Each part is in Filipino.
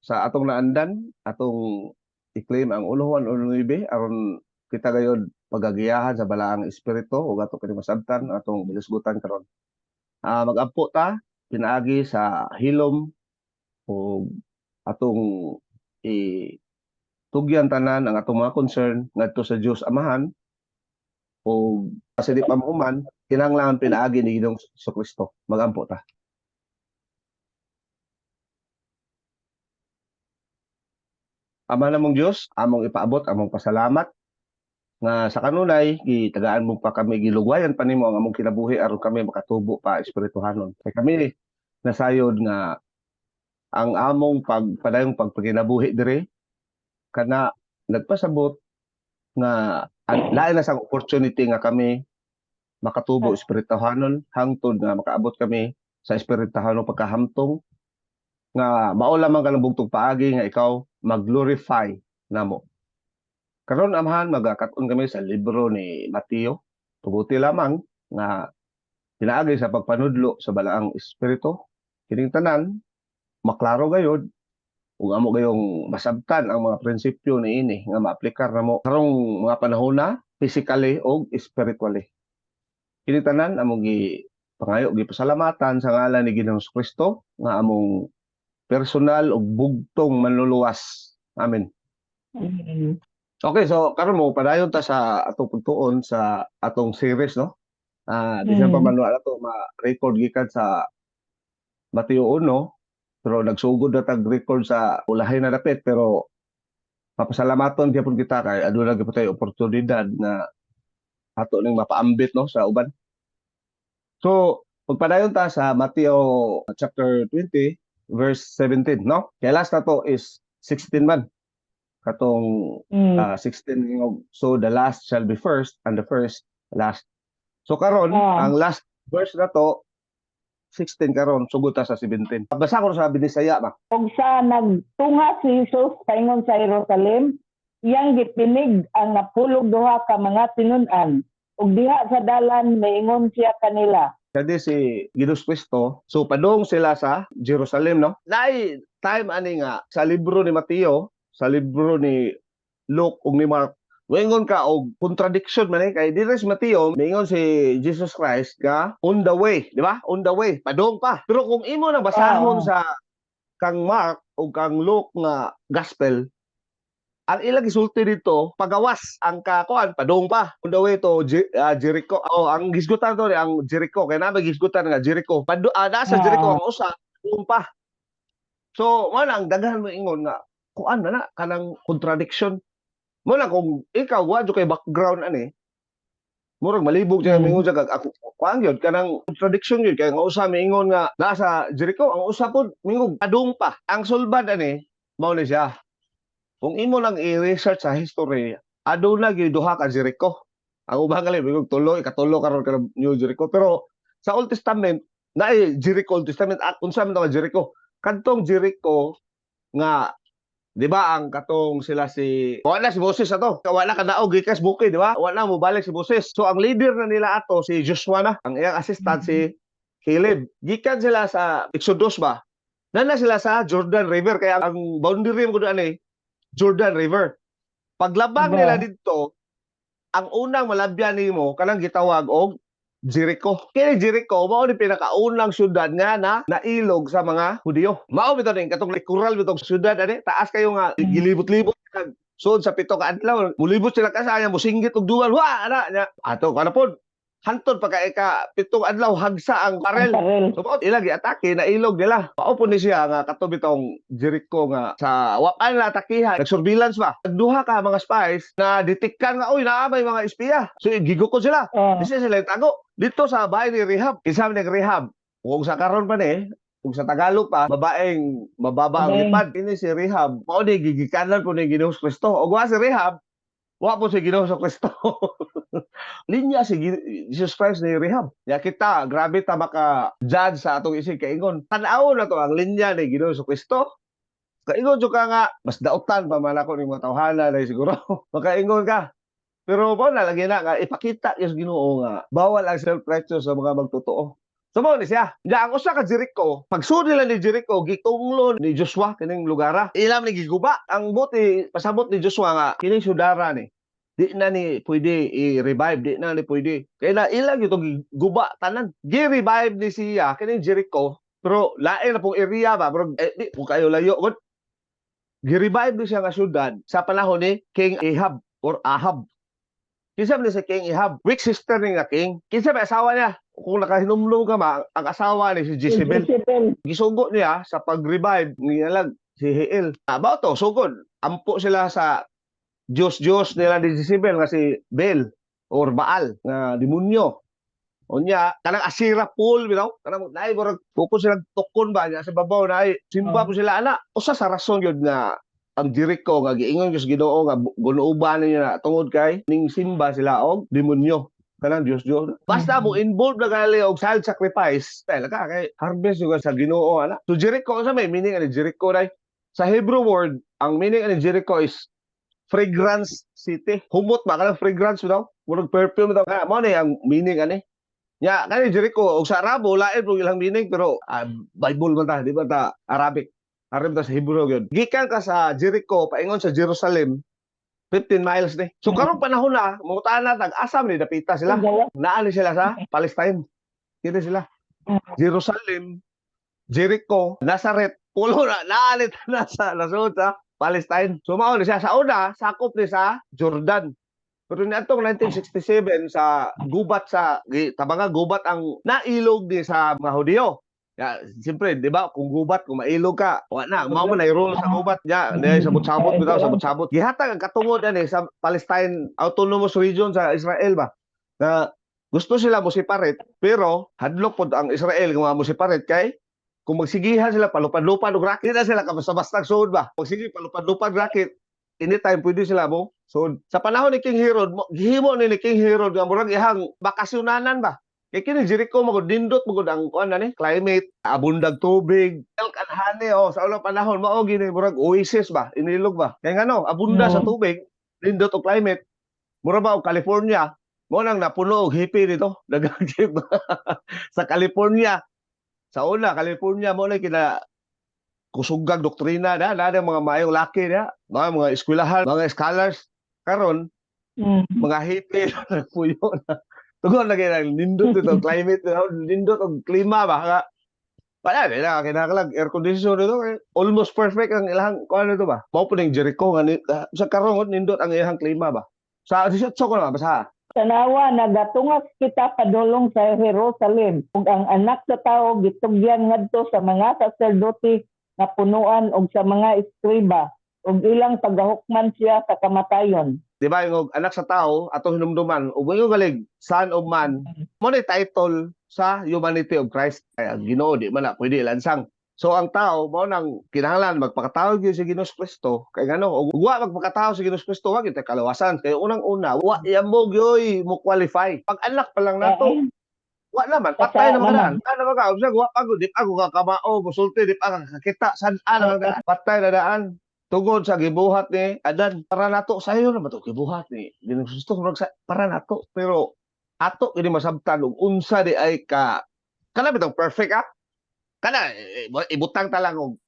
sa atong naandan, atong i-claim ang ulohan o nuibe aron kita gayud pagagiyahan sa balaang espiritu ug ato kini masabtan atong bilisgutan karon. Mag-ampo ta pinaagi sa hilom o atong tugyan tanan ang atong mga concern ngadto sa Dios Amahan o sa di pa mahuman kinahanglan pinaagi ni Ginoong Kristo. Mag-ampo ta. Ama namong Dios, among ipaabot among pasalamat nga sa kanunay gitagaan mo pa kami gilugwayan pa nimo ang among kinabuhi aron kami makatubo pa espirituhanon. Kay kami nasayod nga ang among padayong pagpakinabuhi dire kana nagpasabot nga lain na sang opportunity nga kami makatubo espirituhanon hangtod nga makaabot kami sa espirituhanon pagkahamtong nga mao lamang kanang bugtong paagi nga ikaw mag-glorify namo. Karon amahan magakat-on kami sa libro ni Mateo. Tuguti lamang nga pinaagi sa pagpanudlo sa balaang espiritu. Kining tanan maklaro gayud ug amo gayong masabtan ang mga prinsipyo niini nga maaplikar namo karong mga panahona physically ug spiritually. Kining tanan among pangayo gipasalamatan sa ngalan ni Ginoong Kristo nga among personal ug bugtong manluluwas. Amen. Okay, so karon mo padayon ta sa atong pagtuon sa atong series, no? Bisan pa man ato ma-record gikan sa Mateo 1, pero nagsugod na tag-record sa ulahay na dapit, pero papasalamaton gyapon kita kay aduna gyud tayo oportunidad nga ato ning mapaambit, no, sa uban. So pagpadayon ta sa Mateo chapter 20 verse 17, no? Kay last na to is 16 man. Katong 16 so the last shall be first and the first last. So karon ang last verse na to 16 karon sugod ta sa 17. Basa ko sa Binisaya ba. Ug sa nagtunga si Jesus paingon sa Jerusalem, iyang gipinig ang napulog duha ka mga tinun-an. Ug diha sa dalan miingon siya kanila. Kadi si Ginoong Kristo, so padung sila sa Jerusalem, no? Naay time ani nga sa libro ni Mateo, sa libro ni Luke ug ni Mark, wengon ka og contradiction man kay diri si Mateo miingon si Jesus Christ ka on the way, di ba? On the way, padung pa. Pero kung imo na basahon sa kang Mark ug kang Luke nga gospel, ang ilang gisulti dito pagawas ang kakuan padung pa on the way to Jericho. Ang gisgutan to ang Jericho kay na gisgutan nga Jericho. Nasa Jericho ang usa padung pa. So mo ang daghan mo ingon nga kuan na kanang contradiction. Mo na kung ikaw wa kay background ani murag malibog siya mingon sa ako kuan gyud kanang contradiction gyud kay nga usa miingon nga nasa Jericho ang usa pod mingog padung pa. Ang sulbad ani mao ni siya. Kung imo lang i-research sa history, aduna gyud duha ka Jericho. Ang ubang gali mingog ikatulo karon ka New Jericho, pero sa Old Testament naay Jericho Old Testament unsa man nga Jericho. Kantong Jericho nga di ba ang katong sila wala si Moses ato. Wala ka daog gikas bukid, di ba? Wala mo balik si Moses. So ang leader na nila ato si Joshua na, ang iyang assistant si Caleb. Gikan sila sa Exodus ba? Nana sila sa Jordan River kaya ang boundary mo ani Jordan River. Paglabang nila dito, ang unang malabyan nimo kanang gitawag og Jericho. Kini Jericho mao ni pinakaunang syudad nga na nailog sa mga Hudiyo. Mao bitaw ning katong likural bitong syudad ani, taas kayo nga gilibot-libot sud sa pito ka adlaw. Mulibot sila kasaya mo singgit og duwal. Wa ana nya. Ato kana pod. Hantod pagka pitong adlaw hagsa ang barel. So mao ila giatake na ilog nila. Mao po ni siya nga katubi tong Jericho nga sa wapan na atakihan. Nagsurveillance ba? Nagduha ka mga spies na detekkan nga oy naa may mga espiya. So gigukod sila. Kasi sila tago dito sa bahay ni Rehab. Kinsa man Rehab? Kung sa karon pa ni kung sa Tagalog pa, babaeng mababa ang lipad. Ini si Rehab. Mao ni gigikanan po ni Ginoong Kristo. Og wa si Rehab, wa po si Ginoong Kristo. Linya si Jesus Christ ni Rehab. Ya kita, grabe ta maka-judge sa atong isig kaingon. Tan-aw na to ang linya ni Ginoong Kristo. Kaingon jud ka nga, mas dautan pa man ako ning mga tawhana na siguro. Makaingon ka. Pero mo na lagi na nga ipakita yung Ginoo nga bawal ang self-righteous sa mga magtotoo. So Sumo ni siya. Ya ang usa ka Jericho, pagsud nila ni Jericho gitunglo ni Joshua kining lugara. Ilam ni giguba. Ang buti pasabot ni Joshua nga kining sudara ni di na ni pwede i-revive, di na ni pwede. Kaya na ilang ito guba tanan. Gi-revive ni siya kining Jericho, pero lain na pong area ba, bro, di po kayo layo. Gi-revive ni siya nga syudad sa panahon ni King Ahab or Ahab. Kinsa man ni si King Ahab, weak sister ni nga king. Kinsa ba asawa niya? Kung nakahinumlum ka ma, ang asawa ni si Jezebel. Jezebel. Gisugo niya sa pag-revive niya si Hiel. About to, sugod. Ampo sila sa Diyos nila ni Jezebel nga si Bel or Baal nga demonyo. Unya kanang Asira pool bitaw kanang naay murag focus sila tukon ba niya sa babaw naay simba po sila ana usa sa rason gyud nga ang Jericho nga giingon gyud sa Ginoo nga gunuuban niya na tungod kay ning simba sila og demonyo kanang Diyos basta mo involved na gali og child sacrifice dahil ka kay harvest yung sa Ginoo ana. So Jericho sa may meaning ani Jericho dai sa Hebrew word ang meaning ani Jericho is fragrance city. Humot ba kanang fragrance daw murag perfume daw ka mo ni ang meaning ani. Ya, kani Jericho og sa Arabo lain po ilang meaning pero Bible man ta, di ba ta Arabic. Arab ta sa Hebrew gyud. Gikan ka sa Jericho paingon sa Jerusalem 15 miles ni. So karong panahon na mutana tag-asam ni dapita sila. Naali sila sa Palestine. Kini sila. Jerusalem, Jericho, Nazareth, pulo na naali na sa nasud sa Palestine. So mao ni siya sa una sakop ni sa Jordan. Pero niadtong 1967 sa gubat sa tabanga gubat ang nailog di sa mga Hudiyo. Ya, siyempre, di ba, kung gubat, kung mailog ka, wala na, mao man ay rule sa gubat niya, di sabot-sabot bitaw, sabot-sabot. Gihatag ang katungod ani sa Palestine Autonomous Region sa Israel ba. Na gusto sila mo separate, pero hadlok pod ang Israel kung mo separate kay kung magsigihan sila palupad-lupad og rakit na sila basta-basta sud ba. Pag sige palupad-lupad rakit, anytime pwede sila mo. So sa panahon ni King Herod, gihimo ni King Herod nga murag ihang bakasyonanan ba. Kay kini Jericho magud nindot magud ang kuan ni climate, abundag tubig, milk and honey sa ulang panahon mao gini murag oasis ba, inilog ba. Kay ngano, abunda sa tubig, nindot og climate. Mura ba og California, mo nang napuno og hippie dito, daghang sa California. Sa una California mo na kina kusugag doktrina na mga mayong laki na mga eskwelahan mga scholars karon mga hippie nagpuyo na tugon lagi nang nindot ito climate nindot og klima ba nga pala nila kinahanglan air conditioner dito almost perfect ang ilang kuan nito ba mao puning Jericho nga sa karon nindot ang ilang klima ba sa 18 ko na basa Tanawa nagatungas kita padulong sa Jerusalem ug ang anak sa tao gitugyan ngadto sa mga saserdote na punuan og sa mga eskriba ug ilang pagahukman siya sa kamatayon. Di ba yung anak sa tao atong hinumduman ug yung galig son of man mo ni title sa humanity of Christ kaya Ginoo di man na pwede lansang. So ang tao mo nang kinahanglan magpakatawag gyud sa Ginoos Kristo kay ngano ug wa magpakatawag sa Ginoos Kristo wa gyud kalawasan kay unang-una wa yambog yoy mo qualify. Pag anak pa lang nato wa naman patay naman na. Ano ba ka usag wa pagod di ako kakamao musulti di pa kakita san naman patay na daan. Tungod sa gibuhat ni Adan para nato sayo na ba to gibuhat ni Ginoos Kristo para nato pero ato kini masabtan og unsa di ay ka kana bitong perfect kana ibutang ta lang og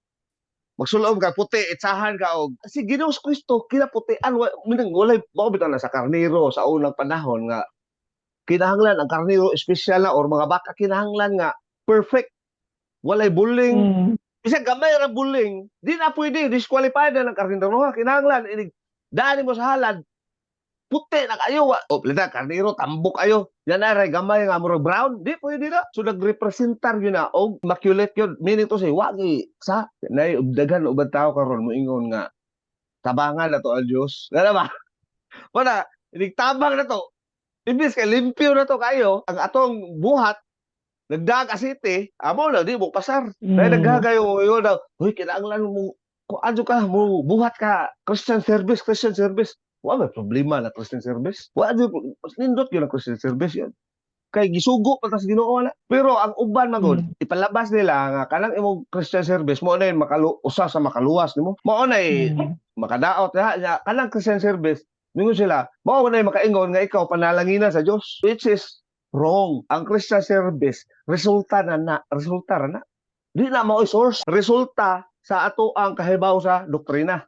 magsulom ka puti itsahan ka og si Ginoos Kristo kinaputian walay mao bitaw na sa karnero sa unang panahon nga kinahanglan ang karnero espesyal na or mga baka kinahanglan nga perfect walay buling bisag gamay ra buling di na pwede disqualified na ng karnero kinahanglan daan mo sa halad puti na kayo plita karnero tambok ayo yan na gamay nga murag brown di pwede na so nagrepresentar yun na og immaculate yun meaning to say wagi sa nay ubdagan ubad tao karon moingon nga tabangan na to ang Dios ngana ba wala tabang na to imbis kay limpyo na to kayo ang atong buhat nagdag asite amo na di mo pasar dahil naghagayo yun daw huy kinahanglan mo kung adyo ka mo buhat ka Christian service wala problema na Christian service. Wala nindot yun ang Christian service yun. Kay gisugo patas Ginoo na. Pero ang uban magod ipalabas nila nga kanang imong Christian service mo na usa sa makaluwas nimo. Mao na makadaot na kanang Christian service ningon sila mao na makaingon nga ikaw panalangina sa Dios which is Wrong. Ang Christian service resulta na. Di na mao source. Resulta sa ato ang kahibaw sa doktrina.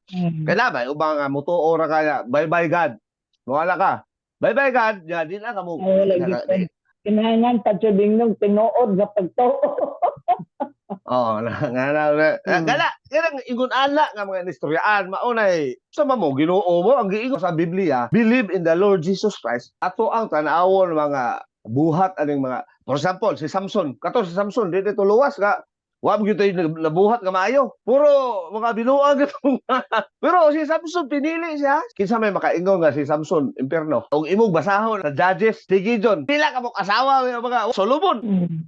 Kaya ba ubang mutuo ra kaya bye God. Wala ka. Bye God, ya di na kamo. Ay, lagi ko. Kinahanglan pa siya dingnog tinuod nga pagtuo. Oh, gala, ingon ana nga mga istoryaan maunay sa mo Ginoo mo ang giingon sa Biblia, believe in the Lord Jesus Christ. Ato ang tan-awon mga buhat aning mga, for example, si Samson, kato si Samson dito luwas nga wa mo gyud nabuhat nga maayo. Puro mga binuang gitong. Pero si Samson pinili siya. Kinsa may makaingon nga si Samson impierno. Og imong basahon sa Judges, si Gideon, pila ka mo asawa mga Solomon.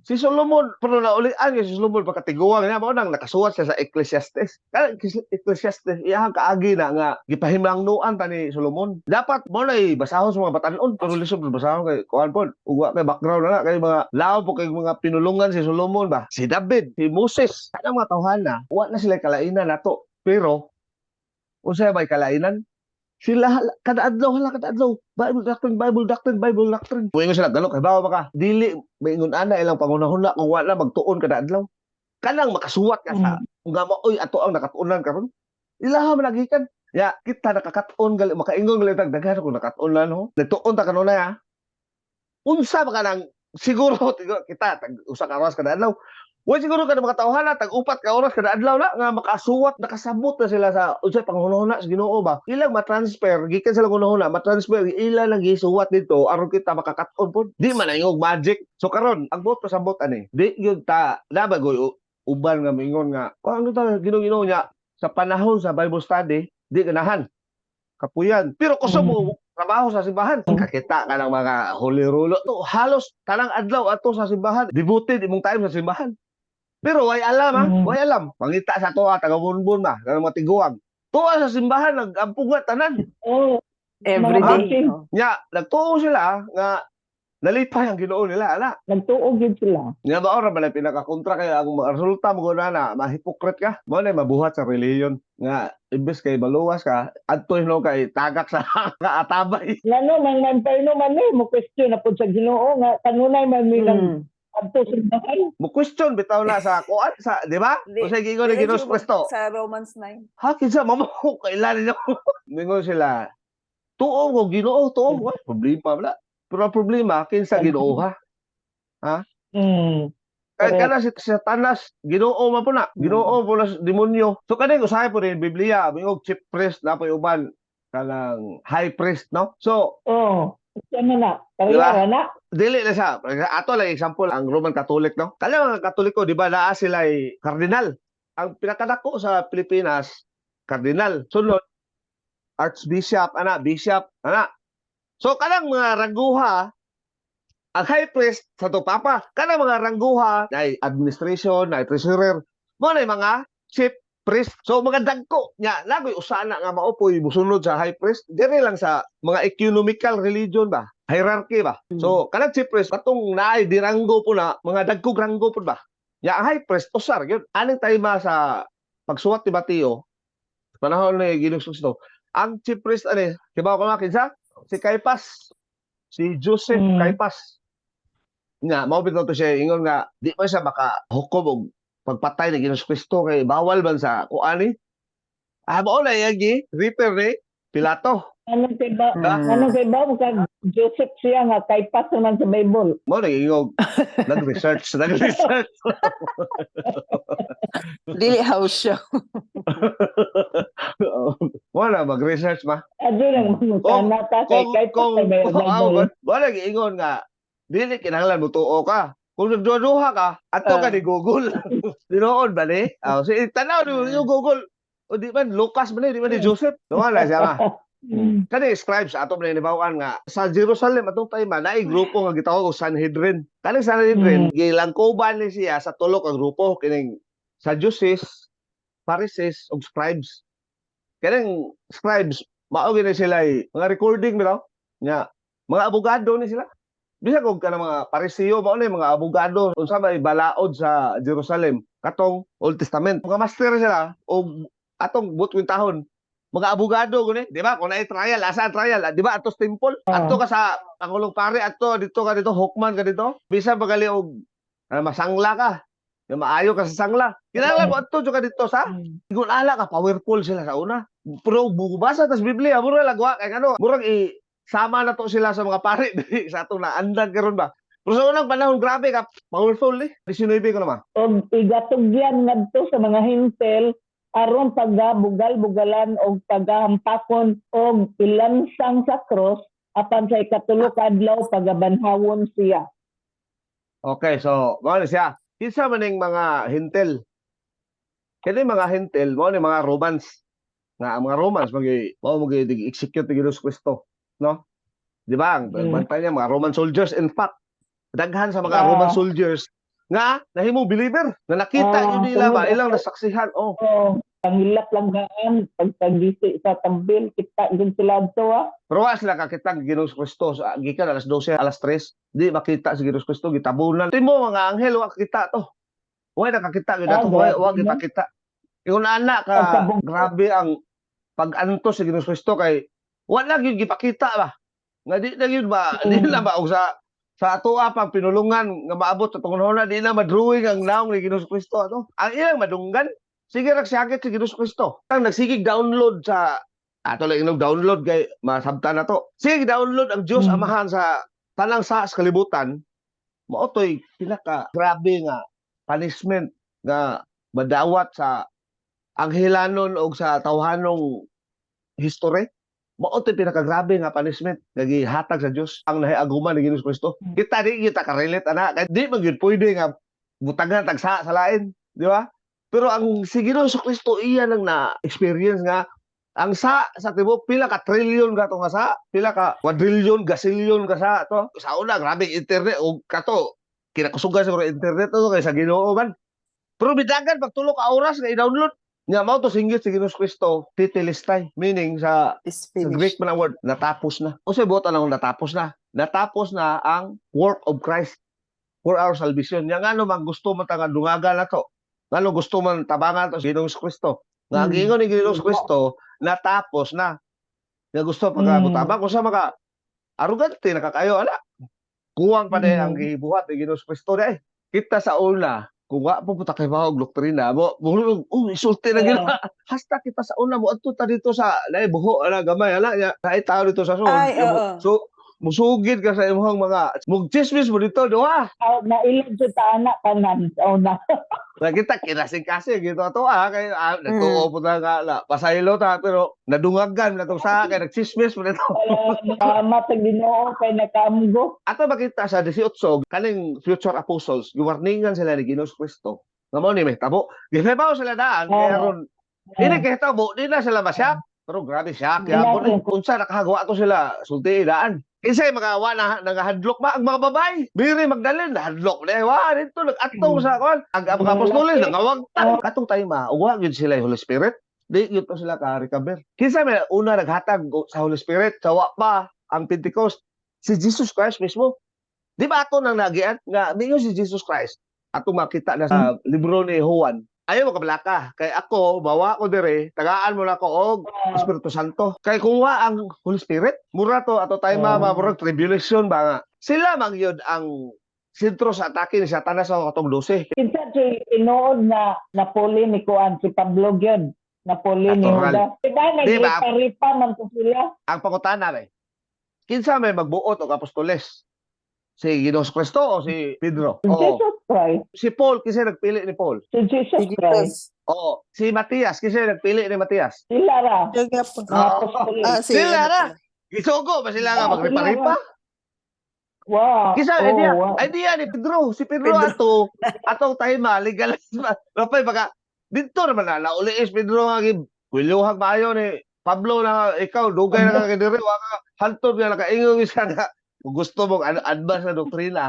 Si Solomon, pero naulian nga si Solomon pagkatiguang niya, mao nang nakasuwat siya sa Ecclesiastes. Kaya Ecclesiastes, iyang kaagi na nga, gipahimangnuan ta ni Solomon. Dapat mo na basahon sa mga batanon, pero lisod basahon kay kuan po. Uwa kay background na kay mga lao po kay mga pinulungan si Solomon ba. Si David, si Moses, kanang mga tawhana, wa na sila kalainan nato. Pero, unsay may kalainan? Sila kada adlaw Bible doctrine. Moingon sila galo kay bawa ka dili maingon ana ilang pangunahuna kung wala magtuon kada adlaw. Kanang makasuwat ka sa kung oy ato ang nakatuonan karon. Ilaha man nagikan. Ya kita nakakatuon gali makaingon gali daghan kung nakatuonan ho. Nagtuon ta kanunay ha. Unsa ba kanang siguro kita tag usa ka oras kada adlaw. Wa siguro kada mga tawhana tag upat ka oras kada adlaw na nga makasuwat nakasabot na sila sa unsay panghunahuna sa Ginoo ba. Ilang ma-transfer gikan sila hunahuna ma-transfer ila lang gisuwat dito aron kita makakaton pod. Di man ingog magic. So karon ang buot pasabot ani. Di gyud ta nabagoy uban nga mingon nga ano ta Ginoo niya sa panahon sa Bible study di ganahan. Kapuyan. Pero kusog mo trabaho sa simbahan. Kakita ka ng mga holy rulo. To, halos talang adlaw ato sa simbahan. Devoted imong time sa simbahan. Pero way alam ha, way alam. Pangita sa toa, taga-bunbun ba, ng mga tiguang. Tuwa sa simbahan, nag-ampugat tanan. Oh, Every mga day. acting. Nya, nagtuo sila nga nalipay ang Ginoo nila, ana. Nagtuog yun sila. Nya ba ora man pinaka-kontra kay ang mga resulta mo na mahipokrit ka. Mo na mabuhat sa reliyon nga imbes kay baluwas ka, adto no kay tagak sa kaatabay. Lalo, man mo question na po sa Ginoo nga kanunay man milang adto sa bahay. Mo question bitaw na sa kuan sa, di ba? O sa giingon ni Ginoong Kristo. Sa Romans 9. Ha, kinsa mamo kailan niyo? Mingon sila. Tuo ko Ginoo, tuo ko. Problema wala. Pero ang problema kinsa Ginoo ha? Kaya kana si Satanas, Ginoo man po na. Ginoo po na demonyo. So kaning usahay po rin Biblia, mingog chief priest na po uban kanang high priest, no? So, Isa na. Diba? Kaya na. dili na siya. Ato lang example ang Roman Catholic, no? Kaya mga Katoliko, di ba, naa sila ay kardinal. Ang pinakadako sa Pilipinas, kardinal. Sunod, archbishop, bishop, So, kanang mga rangguha, ang high priest sa to papa, kanang mga rangguha, na administration, na treasurer, mo na mga chief priest. So, mga dagko, nya, lagoy usana nga maupoy, musunod sa high priest, dire lang sa mga economical religion ba? Hierarchy ba? So, kanang chief priest, katong naay diranggo po na, mga dagkog ranggo po ba? Ya, ang high priest, usar, yun. Anong tayo sa pagsuwat ni Mateo, panahon ni Ginoong Kristo, ang chief priest, kibaw ko kinsa? Si Caiaphas, si Joseph Caiaphas. Nga, mao to siya, ingon nga, di pa siya makahukom og pagpatay ni Ginoong Kristo kay bawal man sa kuani. Mao na yagi, reaper ni Pilato. Anong kay ba mo kag Joseph siya nga kay pas naman sa Bible. Mo na ingog, nag-research. Dili house show. Wala mag-research ba? Adi lang mo sana ta kay pas sa Bible. Wala giingon nga, dili kinahanglan mo tuo ka. Kung nagduha ka, ato ka ni Google. Dinoon ba ni? Si tanaw ni yung Google. O di man Lucas ba ni, di man ni Joseph. Wala siya ba? Kani scribes ato man nibawan nga sa Jerusalem atong time na grupo nga gitawag og Sanhedrin. Kani Sanhedrin gilangkoban ni siya sa tulo ka grupo kining Sadducees, Pharisees ug scribes. Kining scribes mao gini sila mga recording bitaw nya mga abogado ni sila. Bisag og kanang mga Pariseo mao ni mga abogado unsa may balaod sa Jerusalem katong Old Testament. Mga master sila og atong butwing tahon mga abogado guni, di ba? Kung na trial, asa ang trial, di ba? Atos temple, ato ka sa Pangulong Pare, ato dito, hukman ka dito. Bisa pagali og masangla ka. Nga maayo ka sa sangla. Kinahanglan mo ato ka dito sa Ingon ala ka powerful sila sa una. Pero bubasa tas Biblia, mura lagwa kay ano, murag sama na to sila sa mga pare dili sa ato na andag karon ba. Pero sa unang panahon grabe ka powerful 19 ko naman. Og igatugyan ngadto sa mga hintel aron pagbugal-bugalan og pagahampakon og ilansang sa cross apan sa ikatulo ka adlaw pagabanhawon siya. Okay, so mao ni siya. Kinsa man ning mga hintel? Kini mga hintel mao ni mga Romans. Nga ang mga Romans mao execute ni Hesus Kristo, no? Di ba? Ang bantay niya mga Roman soldiers in fact daghan sa mga Roman soldiers nga nahimo believer na nakita yun nila ba ilang nasaksihan Pangilap lang gaan pagtagisi sa tambil kita gyud sila adto pero wa sila kakita ang Hesus Kristo sa gikan alas 12 alas 3 di makita si Hesus Kristo gitabunan timo mga anghel wa kakita to wa nakakita gyud ato wa gipakita ingon ana ka grabe ang pag-antos si Hesus Kristo kay wala gyud gipakita ba nga di na gyud ba di na ba og sa ato pang pinulungan nga maabot sa tunghona di na madrawing ang naong ni Hesus Kristo ato ang ilang madunggan sige ra sakit si Hesus Kristo ang nagsigig download sa ato lang inog download kay masabtan na to sige download ang Dios Amahan sa tanang sa kalibutan mao toy pinaka grabe nga punishment nga madawat sa anghelanon o sa tawhanong history mao toy pinakagrabe nga punishment nga gihatag sa Dios ang nahiaguman ni Hesus Kristo. Kita di kita ka-relate ana kay di man gyud pwede nga butagan tagsa sa lain, di ba? Pero ang si Hesus Kristo iya nang na-experience nga ang sa tibuok pila ka trillion ka to nga sa pila ka quadrillion gasillion ka sa to sa una grabe internet og kato kinakusugan siguro internet to kay sa Ginoo man. Pero bidagan pag tulo ka oras nga i-download nga mao to singgit si Hesus Kristo titilistay meaning sa Is Greek finished. man ang word natapos na o sa buot ang natapos na ang work of Christ for our salvation nga ano man gusto man nga dungagan na to ngano gusto man tabangan to si Hesus Kristo nga ang ingon ni Hesus Kristo natapos na nga gusto pagkabutabang kung sa mga arrogante nakakayo ana kuwang pa din ang gibuhat ni Hesus Kristo kita sa una kung wa po puta kay mahog doktrina mo isulti na gila hasta kita sa una mo adto ta dito sa nay buho ana gamay ana nya kahit tao dito sa Ay, oo. so musugid ka sa imong mga mugchismis mo dito duha Nailag sa anak kanan sa una. kita kinasing-kasing gitu ato kay nagtuo po na nga na pasaylo ta pero nadungagan na tong sa kay nagchismis mo dito Matag Ginoo kay nakaamgo. ato makita sa 18 kaning future apostles giwarningan sila ni Hesus Kristo nga mao ni mahitabo gihebaw sila daan kay aron dili kay hitabo di na sila masyak pero grabe siya kaya unsa nakahagawa to sila sulti daan kinsay mga wana nagahadlok ba ang mga babay Mary Magdalene nahadlok na wa dito nag-atong sa kon ang mga apostoles nangawag katong time uwa gyud sila Holy Spirit di gyud to sila ka recover kinsa may una naghatag sa Holy Spirit sa wa pa ang Pentecost si Jesus Christ mismo di ba ato nang nagian nga mingon si Jesus Christ ato makita na sa libro ni Juan ayaw makablaka kay ako bawa ko dire tagaan mo na ko og Espiritu Santo kay kung wa ang Holy Spirit mura to ato tayo murag tribulation ba nga sila man gyud ang sentro sa atake ni Satanas sa katong 12 Kinsa si tinuod na napuli ni Kuan si Pablo gyud napuli ni Natural. Judas. Diba nagiparipa man to sila. ang pangutana ba kinsa may magbuot og apostoles si Hesus Kristo o si Pedro Jesus Christ. si Paul kinsa nagpili ni Paul Si Jesus Christ. si Matias kinsa nagpili ni Matias Sila ra. Jaga po. Mga apostoles. Sila na. Gisugo ba sila nga magripa-ripa Wow. Kisa wow. idea ni Pedro. Si Pedro atong time legal. Rapay baka dito naman na nauliis Pedro nga giluhag maayo ni Pablo na ikaw dugay na ka diri wa ka hantod nga nakaingon isa nga kung gusto mong advance na doktrina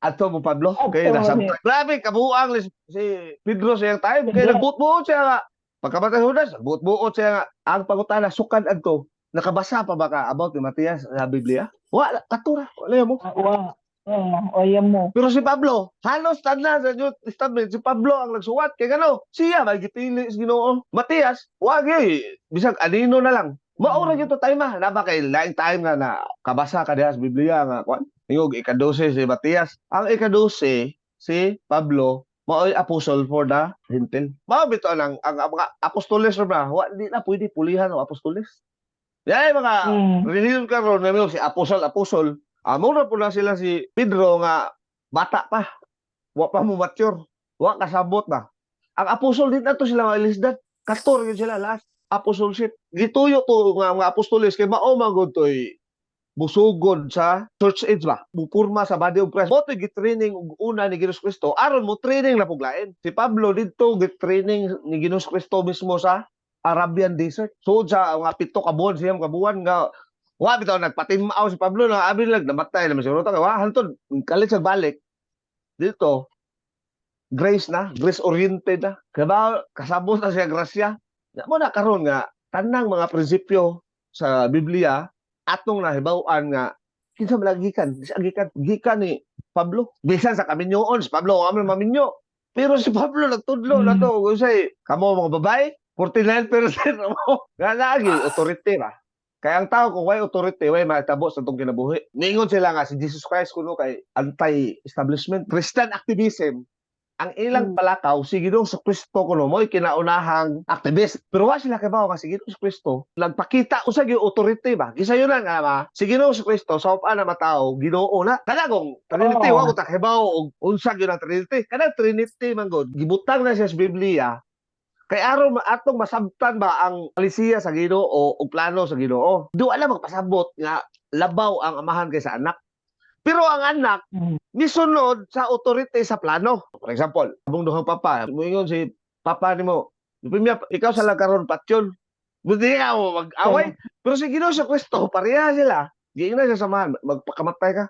ato mo Pablo kay nasa grabe kabuang si Pedro sa iyang time kay nagbuot-buot siya nga pagkamatay Judas nagbuot-buot siya nga ang pangutana sukad adto nakabasa pa ba ka about ni Matias sa Biblia wala katura wala mo Wow. Oya mo. Pero si Pablo, halos tanan sa New Testament, si Pablo ang nagsuwat. Kaya gano, siya may gipili sa Ginoo. Matias, wag yoy, bisag anino na lang. Maura gyud to time na ba kay laing time nga na kabasa ka diha sa Biblia nga kwan. Ingog ika-12 si Matias. Ang ika-12 si Pablo mao'y apostle for the Gentile. Mao bitaw ang mga apostoles na wa di na pwede pulihan o apostoles. Yan mga religion karon nga si apostol. Amo na po na sila si Pedro nga bata pa. Wa pa mo mature. Wa kasabot ba. Ang apostol din nato sila mga ilisdan. 14 yun sila last apostleship. Gituyo to nga mga apostoles kay mao man gud toy busugod sa church age ba. Mupurma sa body of Christ. Mo to gitraining og una ni Ginoos Kristo aron mo training na puglain. Si Pablo didto gitraining ni Ginoos Kristo mismo sa Arabian Desert. So sa mga 7 ka buwan siyam ka buwan nga wa bitaw nagpatimaw si Pablo na abi lang namatay naman siguro ta wa hantod kalit sa balik dito grace oriented na kaya kasabot na siya grasya mo na karon nga tanang mga prinsipyo sa Biblia atong nahibaw-an nga kinsa malagikan gikan ni Pablo bisan sa kaminyoon si Pablo amo maminyo pero si Pablo nagtudlo na to usay kamo mga babae 49% mo nga lagi authority ba. Kaya ang tao kung way authority, way mahitabo sa itong kinabuhi. Ningon sila nga si Jesus Christ kuno kay anti-establishment. Christian activism, ang ilang palakaw, si Ginoong sa Kristo kuno mo'y kinaunahang activist. Pero wa sila kabaw nga si Ginoong sa Kristo, nagpakita usag yung authority ba? Kisa yun nga ba, si Ginoong sa Kristo, sa upa na matao, Ginoo na. Kanagong Trinity, wa ko takibaw og unsag yun ang Trinity. Kanang Trinity man god, gibutang na siya sa Biblia, kay aron atong masabtan ba ang palisiya sa Ginoo o plano sa Ginoo. Do alam magpasabot nga labaw ang amahan kaysa anak. Pero ang anak misunod sa authority sa plano. For example, abong duhang papa, moingon si papa nimo, ikaw sa lagaron patyon. Buti ka mo mag-away. Pero si Ginoo sa Kristo, pareha sila. Di na siya samahan, magpakamatay ka.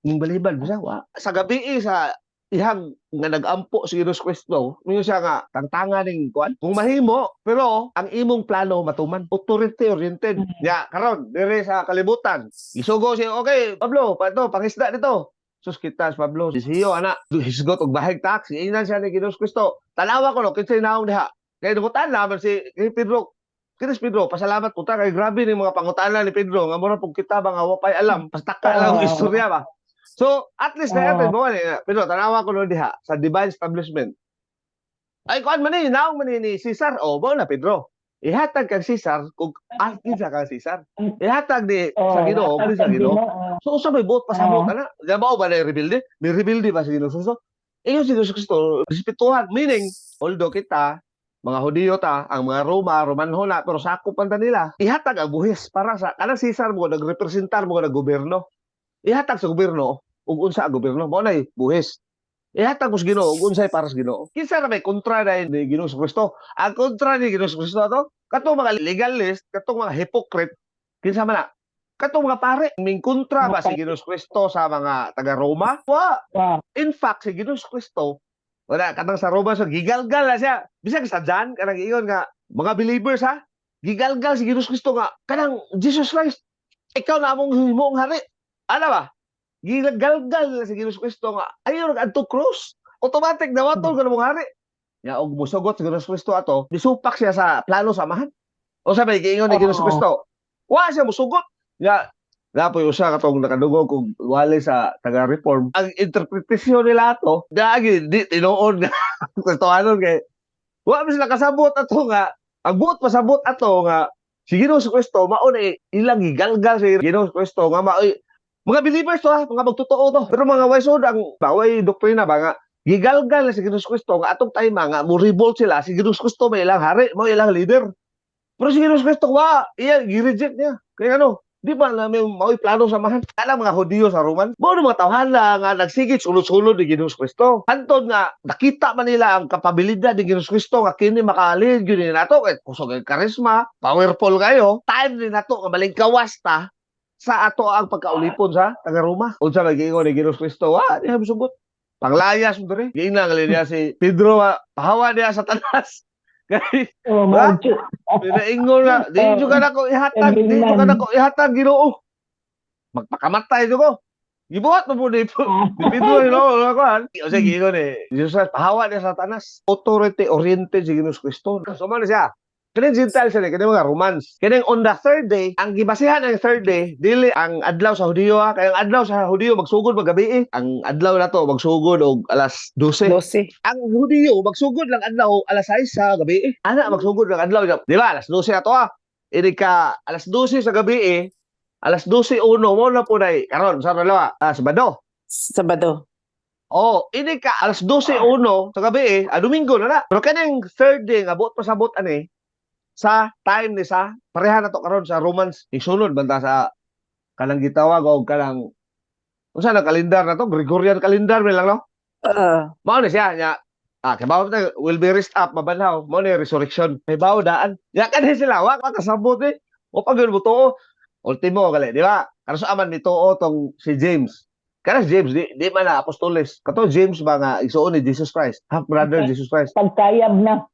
Yung balibal, bisa, wa. Sa gabi sa ihang nga nag-ampo si Ginoos Kristo, mingon siya nga tangtangan ning kuan. Kung mahimo, pero ang imong plano matuman. Authority oriented. Ya, karon dire sa kalibutan. Isugo siya, okay, Pablo, pato pangisda dito. Sus kita Pablo, siyo ana, hisgot og bahig tax. Inan siya ni Ginoos Kristo. Tanawa ko no, kinsay naong diha. Kay dugutan naman si Pedro. Kinis Pedro, pasalamat po ta kay grabe ni mga pangutana ni Pedro nga mura pug kita ba nga wapay alam, pastaka lang ang istorya ba. So, at least na natin mo pero tanawa ko no diha sa divine establishment. Ay kuan man ni naong man ni Cesar o mo na Pedro. Ihatag kang Cesar kung kinsa kang Cesar. Ihatag ni sa Ginoo kung sa Ginoo. So usa may buot pasabot ana. Gabaw ba na rebuild? May rebuild ba sa Ginoo? So, ingon si Jesus Kristo, respetuhan meaning although kita mga Hudiyo ta, ang mga Romanho na, pero sakop man ta nila. Ihatag ang buhis para sa kanang Cesar mo nagrepresentar mo ng gobyerno. Ihatag sa gobyerno ug unsa ang gobyerno mo nay buhis. Ihatag mo sa Ginoo ug unsay para sa Ginoo. Kinsa na may kontra na ni Ginoo sa Kristo? Ang kontra ni Ginoo sa Kristo ato, katong mga legalist, katong mga hypocrite, kinsa man na? Katong mga pare, ming kontra ba si Ginoo sa Kristo sa mga taga Roma? Wa. In fact, si Ginoo sa Kristo wala katang sa Roma so gigalgal na siya. Bisag sa John kanang iyon nga mga believers ha. Gigalgal si Ginoo Kristo nga kanang Jesus Christ. Ikaw na among himong hari. Ano ba? Gigalgal na si Ginoo Kristo nga ayo nag-adto cross. Automatic nawatol ka namong hari. Ya og musugot si Ginoo Kristo ato, disupak siya sa plano sa amahan. O sabay giingon ni Ginoo Kristo. Wa siya musugot. Ya Dapoy usa katong nakadungog kung wali sa taga-reform. Ang interpretasyon nila ato, dagi di tinuod nga kustoanon kay wa man sila kasabot ato nga ang buot pasabot ato nga si Ginoo Kristo mao na ilang gigalgal si Ginoo Kristo nga mao mga believers to mga magtotoo to. Pero mga waysod ang baway doktrina ba nga gigalgal na si Ginoo Kristo nga atong time nga mo revolt sila si Ginoo Kristo may ilang hari, mo ilang leader. Pero si Ginoo Kristo wa iya gi-reject niya. Kaya ano di ba na may mao'y plano samahan? Kala mga Hudiyo sa Roman, mo mga tawhala nga nagsigit sulod-sulod ni Ginoo Kristo. Hantod nga nakita man nila ang kapabilidad ni Ginoo Kristo nga kini makaalid gyud ni nato kay kusog ang karisma, powerful kayo. Time ni nato nga balingkawas ta sa ato ang pagkaulipon sa taga Roma. Unsa ba giingon ni Ginoo Kristo? Wa diha misugot. Panglayas mo diri. Giingnan niya si Pedro pahawa niya sa tanas. Kay pinaingon na, di nyo ka na ko ihatag, Ginoo. Magpakamatay nyo ko. Gibuhat mo po ni Pedro ni Lolo kuan. O sige ingon Jesus pahawa niya sa Satanas. Authority oriented si Ginoong Kristo. So man siya. Kining Gentiles sila, kining mga Romans. Kining on the third day, ang gibasihan ang third day, dili ang adlaw sa Hudiyo ha. Kaya ang adlaw sa Hudiyo magsugod magabi Ang adlaw na to magsugod og alas 12. 12. Ang Hudiyo magsugod lang adlaw alas 6 sa gabi. Ana magsugod lang adlaw, di ba? Alas 12 na to ha. Ini ka alas 12 sa gabi alas 12:01 mo na po dai karon sa dalawa. Sabado. Sabado. Oh, ini ka alas 12:01 sa gabi Domingo na na. Pero kanang third day nga buot pasabot ani sa time ni sa pareha na to karon sa Romans isunod banta sa kanang gitawag og kanang unsa na kalendar na to Gregorian calendar lang no. Mao ni siya nya kabaw na will be raised up mabanhaw mo ni resurrection may bawo daan ya kanhi sila wa kasabot o pag mo to ultimo gali di ba karon sa aman nito tong si James kana si James di man na apostoles kato James ba nga igsuon ni Jesus Christ half brother Jesus Christ Pagkayab na.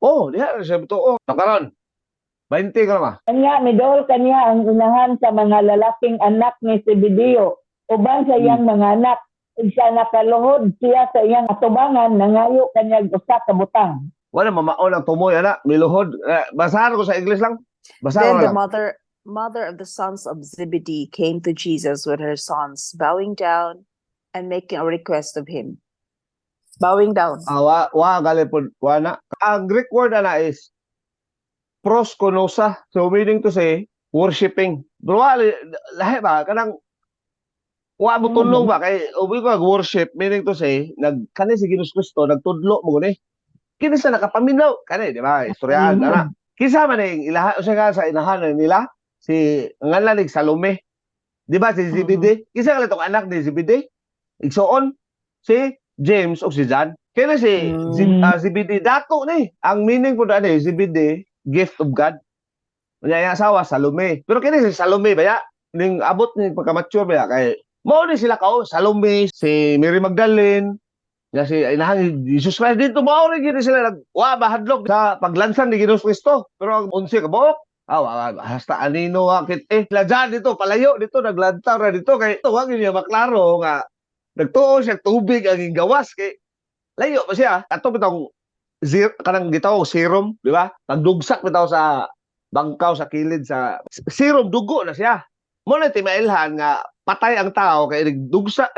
diha siya to karon 20 ka naman Kanya, midol kanya ang inahan sa mga lalaking anak ni Zebedeo. Uban sa iyang mga anak, isa nakaluhod siya sa iyang atubangan, nangayo kanya usa ka butang. wala mamaon ang tumoy ana miluhod basahan ko sa English lang basahan ko Then the lang mother of the sons of Zebedee came to Jesus with her sons, bowing down and making a request of him. Bowing down. wa gali pod na ang Greek word ana is proskonosa so meaning to say worshiping bro lahi ba kanang wa mo tunong ba kay ubi ko worship meaning to say kani si Ginoong Kristo nagtudlo mo guni kini sa nakapaminaw kani di ba istoryahan ana kisa man ning ilaha usa ka sa inahan nila si ngalan ni Salome di ba si Zebedee kisa ka tong anak ni Zebedee igsuon si James o si John kaya si Zebedee dato ni ang meaning po na Zebedee gift of God unya yang asawa Salome pero kini si Salome baya ning abot ni pagka-mature baya kay mao ni sila Salome si Mary Magdalene nga si inahang Jesus Christ dito mao rin gini sila bahadlok sa paglansan ni Ginoong Kristo pero ang 11 ka buok hasta anino akit sila dyan dito palayo dito naglantaw ra dito kay tuwag niya maklaro nga nagtuo siya tubig ang gawas kay layo pa siya ato bitong kanang gitaw serum di ba pagdugsak bitaw sa bangkaw sa kilid sa serum dugo na siya mo na timailhan nga patay ang tao kay dugsak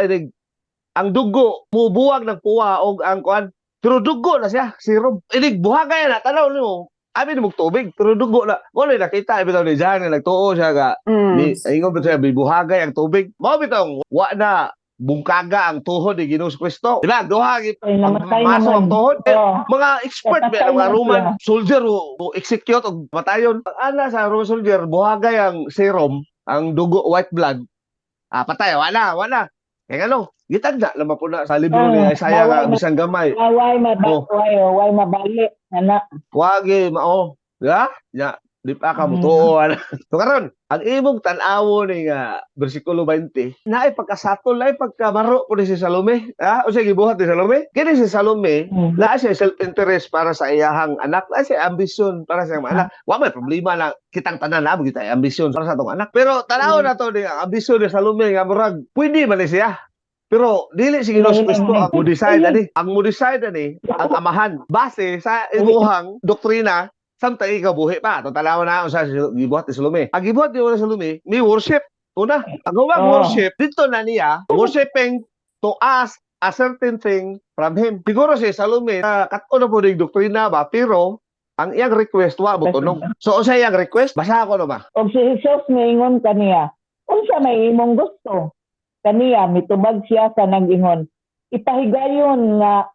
ang dugo mubuwag ng puwa og ang kuan pero dugo na siya serum buhagay na tanaw nimo abi mo tubig pero dugo na mo na nakita bitaw ni Jan nga nagtuo siya ga ni ingon bitaw buhagay ang tubig mo bitaw wa na bungkaga ang tuhod ni Ginoong Kristo. Di ba? Duha maso ang tuhod. Mga expert ba mga Roman soldier o execute o patayon. Ana sa Roman soldier buhagay ang serum, ang dugo white blood. Patay wala. Kaya ano, gitagda naman po na sa libro ni Isaiah nga bisang gamay. Way mabali anak. Wagi mao. Di ba? Ya, di pa ka mo tuon. So karon, ang imong tan-awo ni nga bersikulo 20, naay pagkasatol ay pagkamaro po ni si Salome. O sige gibuhat ni Salome. Kini si Salome, naa siya self-interest para sa iyahang anak, naa siya ambisyon para sa iyang anak. Wa may problema na kitang tanan na kita ambisyon para sa atong anak. Pero tanaw na to ni ang ambisyon ni Salome nga murag pwede man ni siya. Pero dili si Ginoong Kristo ang mo-decide ani. Ang mo-decide ani ang amahan base sa imuhang doktrina samtang ikaw buhi pa. Ito talawa na sa gibuhat ni Salome. Ang gibuhat ni Salome, may worship. Una, ang gawang worship, dito na niya, worshiping to ask a certain thing from him. Siguro si Salome, kato na po ng doktrina ba, pero ang iyang request, wa mo tunog. So, sa iyang request, basa ako na ba? O si Jesus maingon kaniya, unsa may imong gusto? Kaniya, mitubag siya sa nag-ingon. Ipahigayon nga,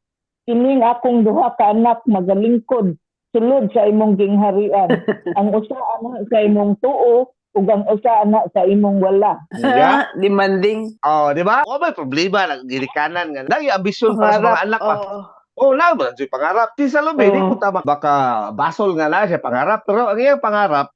kining akong duha ka anak magalingkod sulod sa imong gingharian. Ang usa anak sa imong tuo ug ang usa anak sa imong wala. Yeah. Demanding. Di ba? O may problema ng girikanan nga. Lagi ambisyon para sa mga anak pa. Na ba si pangarap. Si Salome di ko tama baka basol nga na siya pangarap pero ang iyang pangarap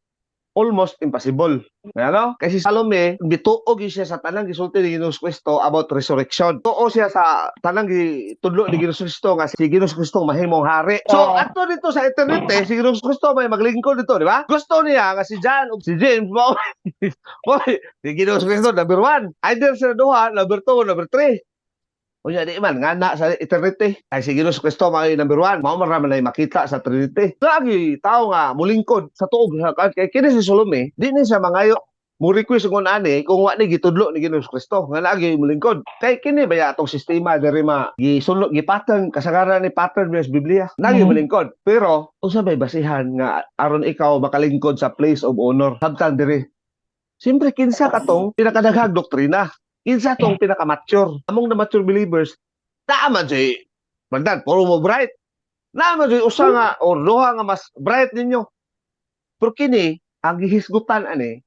almost impossible. Ano? Kasi si Salome, bituog siya sa tanang gisulti ni Ginoong Kristo about resurrection. Tuo siya sa tanang gitudlo ni Ginoong Kristo nga si Ginoong Kristo mahimong hari. So, ato dito sa eternity, si Ginoong Kristo may maglingkod dito, di ba? Gusto niya nga si John o si James, boy, si Ginoong Kristo, number 1. Either sila duha, number 2, number 3. Unya di man nga na sa eternity ay si Ginoong Kristo may number 1 mao man ra man ay makita sa Trinity lagi tao nga mulingkod sa tuog kay kini si Salome di ni siya mangayo mo request kung ani kung wa ni gitudlo ni Ginoong Kristo nga lagi mulingkod kay kini baya atong sistema diri ma gisunod gi-pattern kasagaran ni pattern sa Biblia lagi mulingkod pero usa may basihan nga aron ikaw makalingkod sa place of honor sabtan diri siyempre kinsa katong pinakadaghang doktrina. Kinsa tong pinaka-mature. Among the mature believers, naman si Bagdad, puro mo bright. Naman si usa nga or duha nga mas bright ninyo. Pero kini, ang gihisgutan ani,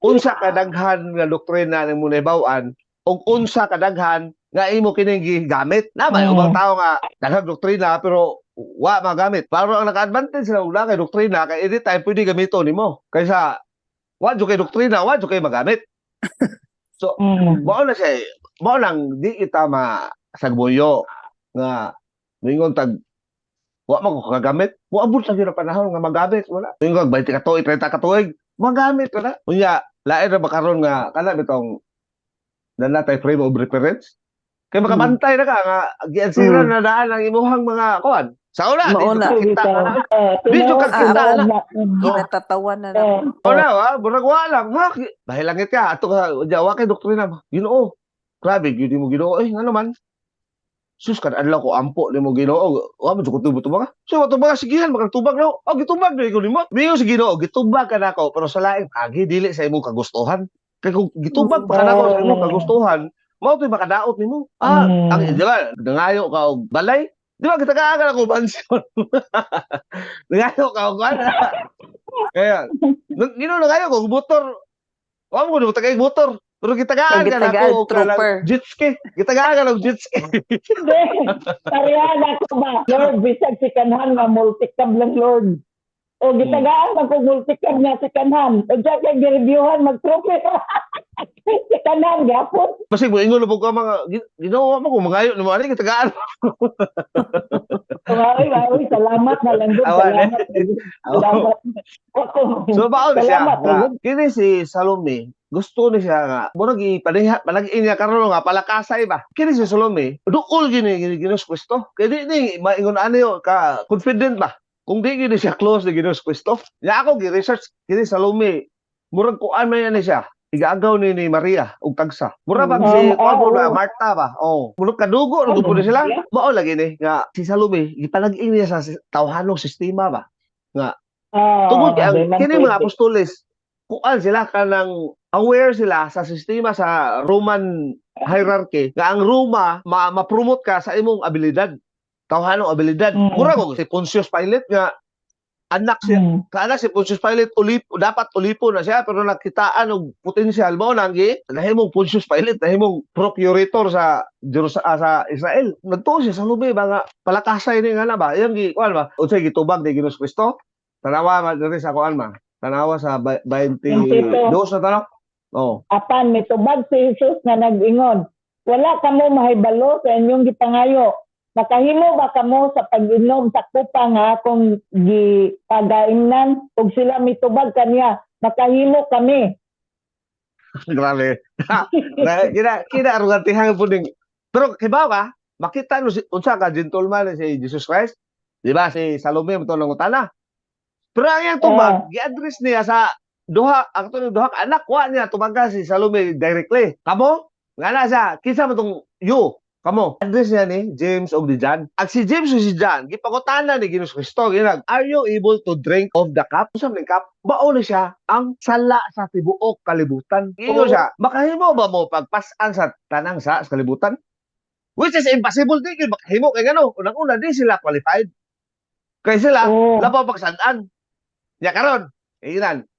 unsa kadaghan nga doktrina ng munaybawaan, o unsa kadaghan nga imo kining gigamit. Naman, ubang tao nga, daghang doktrina, pero wa magamit. Pero ang naka-advantage sila ula kay doktrina, kay anytime pwede gamito nimo. Kaysa, wa jud kay doktrina, wa jud kay magamit. So, mao na siya, mao lang di kita masagboyo nga mingon tag wa man ko kagamit. Moabot sa gyud panahon nga magamit wala. Mingon 20 ka tuig, 30 ka tuig, magamit wala. Unya, lain ra ba karon nga kana bitong nanatay frame of reference. Kay makabantay na ka nga giansiran na daan ang imuhang mga kuan. Sa una, Mauna. di kita na. Video ka kita na. Ginatatawan na naman. Wala wa, burag wa lang. Ha, bahilangit ka ato ka jawa kay doktrina ba. Ginoo. Grabe gyud mo Ginoo. Eh ngano man. Sus kad adlaw ko ampo nimo Ginoo. Wa mo jud ko tubo ba? So to ba sigihan magtubag no. Oh gitubag ni ko nimo. Mingo si Ginoo, gitubag ka nako pero sa laing agi dili sa imong kagustuhan. Kay kung gitubag pa kanako sa imong kagustuhan, mao to'y makadaot nimo. Ang di ba, nangayo ka og balay. Di ba kita kaaga ako bansyon. Nangayo ka og ana. Kaya, gino nangayo ko motor. Wa mo ko tagay motor. Pero kita kaaga na ako trooper. jet ski. Kita kaaga og jet ski. Parehana ko ba? Lord, bisag si kanhan nga multicab lang Lord. O gitagaan man kung multicab nga si kanhan. O dyan kay gireviewhan mag-trophy. Si kanhan gapon. Basig mo ingon po ka mga ginawa mo ko mangayo nimo ani kita gaan. Ay, salamat na lang doon. Salamat. Salamat. So baon siya. Salamat, Nga, kini si Salome gusto ni siya nga murag ipanihat palagi niya karon nga palakasay ba. Kini si Salome duol gini Ginoong Kristo. Kay di ni maingon ani ka confident ba. Kung di gini siya close ni Ginoong Kristo. Ya ako gi-research kini Salome murag kuan man ni siya. Igagaw ni Maria ug tagsa. Mura bang si Pablo na Marta ba? Oh, murag kadugo ug pud sila. Mao lagi ni nga si Salome gipalag-in niya sa tawhanong sistema ba. Nga tungod ang kini mga apostoles kuan sila kanang aware sila sa sistema sa Roman hierarchy nga ang Roma ma-promote ka sa imong abilidad. Tawhanong abilidad. Mura ko si Pontius Pilate nga anak siya, kana si Pontius Pilate dapat ulipo na siya pero nakitaan og potensyal mo nang nahimong Pontius Pilate nahimong procurator sa sa Israel. Nagtuo siya sa lubi ba nga palakasay ni nga na ba? Yang gi kuan ba? Unsay gitubag ni Ginoong Kristo? Tanawa man diri sa kuan ma. Tanawa sa 22 na tanaw. Oh. Apan may tubag si Jesus nga nag-ingon, wala kamo mahibalo sa inyong gipangayo. Nakahimo ba kamo sa pag-inom sa kupa nga akong gipagaingnan ug sila mitubag kaniya? Nakahimo kami. Grabe. Kina arugantihang po ding. Pero kibaw ka, makita no unsa ka gentleman si Jesus Christ? Di ba si Salome mo tulong utana? Pero ang iyang tubag, gi-address niya sa ang duha ka anak wa niya tumaga si Salome directly. Kamo? Ngana siya, kinsa mo tong you? Kamo, address niya ni James o ni John. Ang si James o si John, gipangutana ni Ginoong Kristo, ginag, are you able to drink of the cup? Usam ng cup, bao na siya ang sala sa tibuok kalibutan. Gingo siya, makahimo ba mo pagpasan sa tanang sa kalibutan? Which is impossible din, makahimo kay gano. Unang-una, di sila qualified. Kaya sila, labaw pagsandaan. Ya karon, iyan,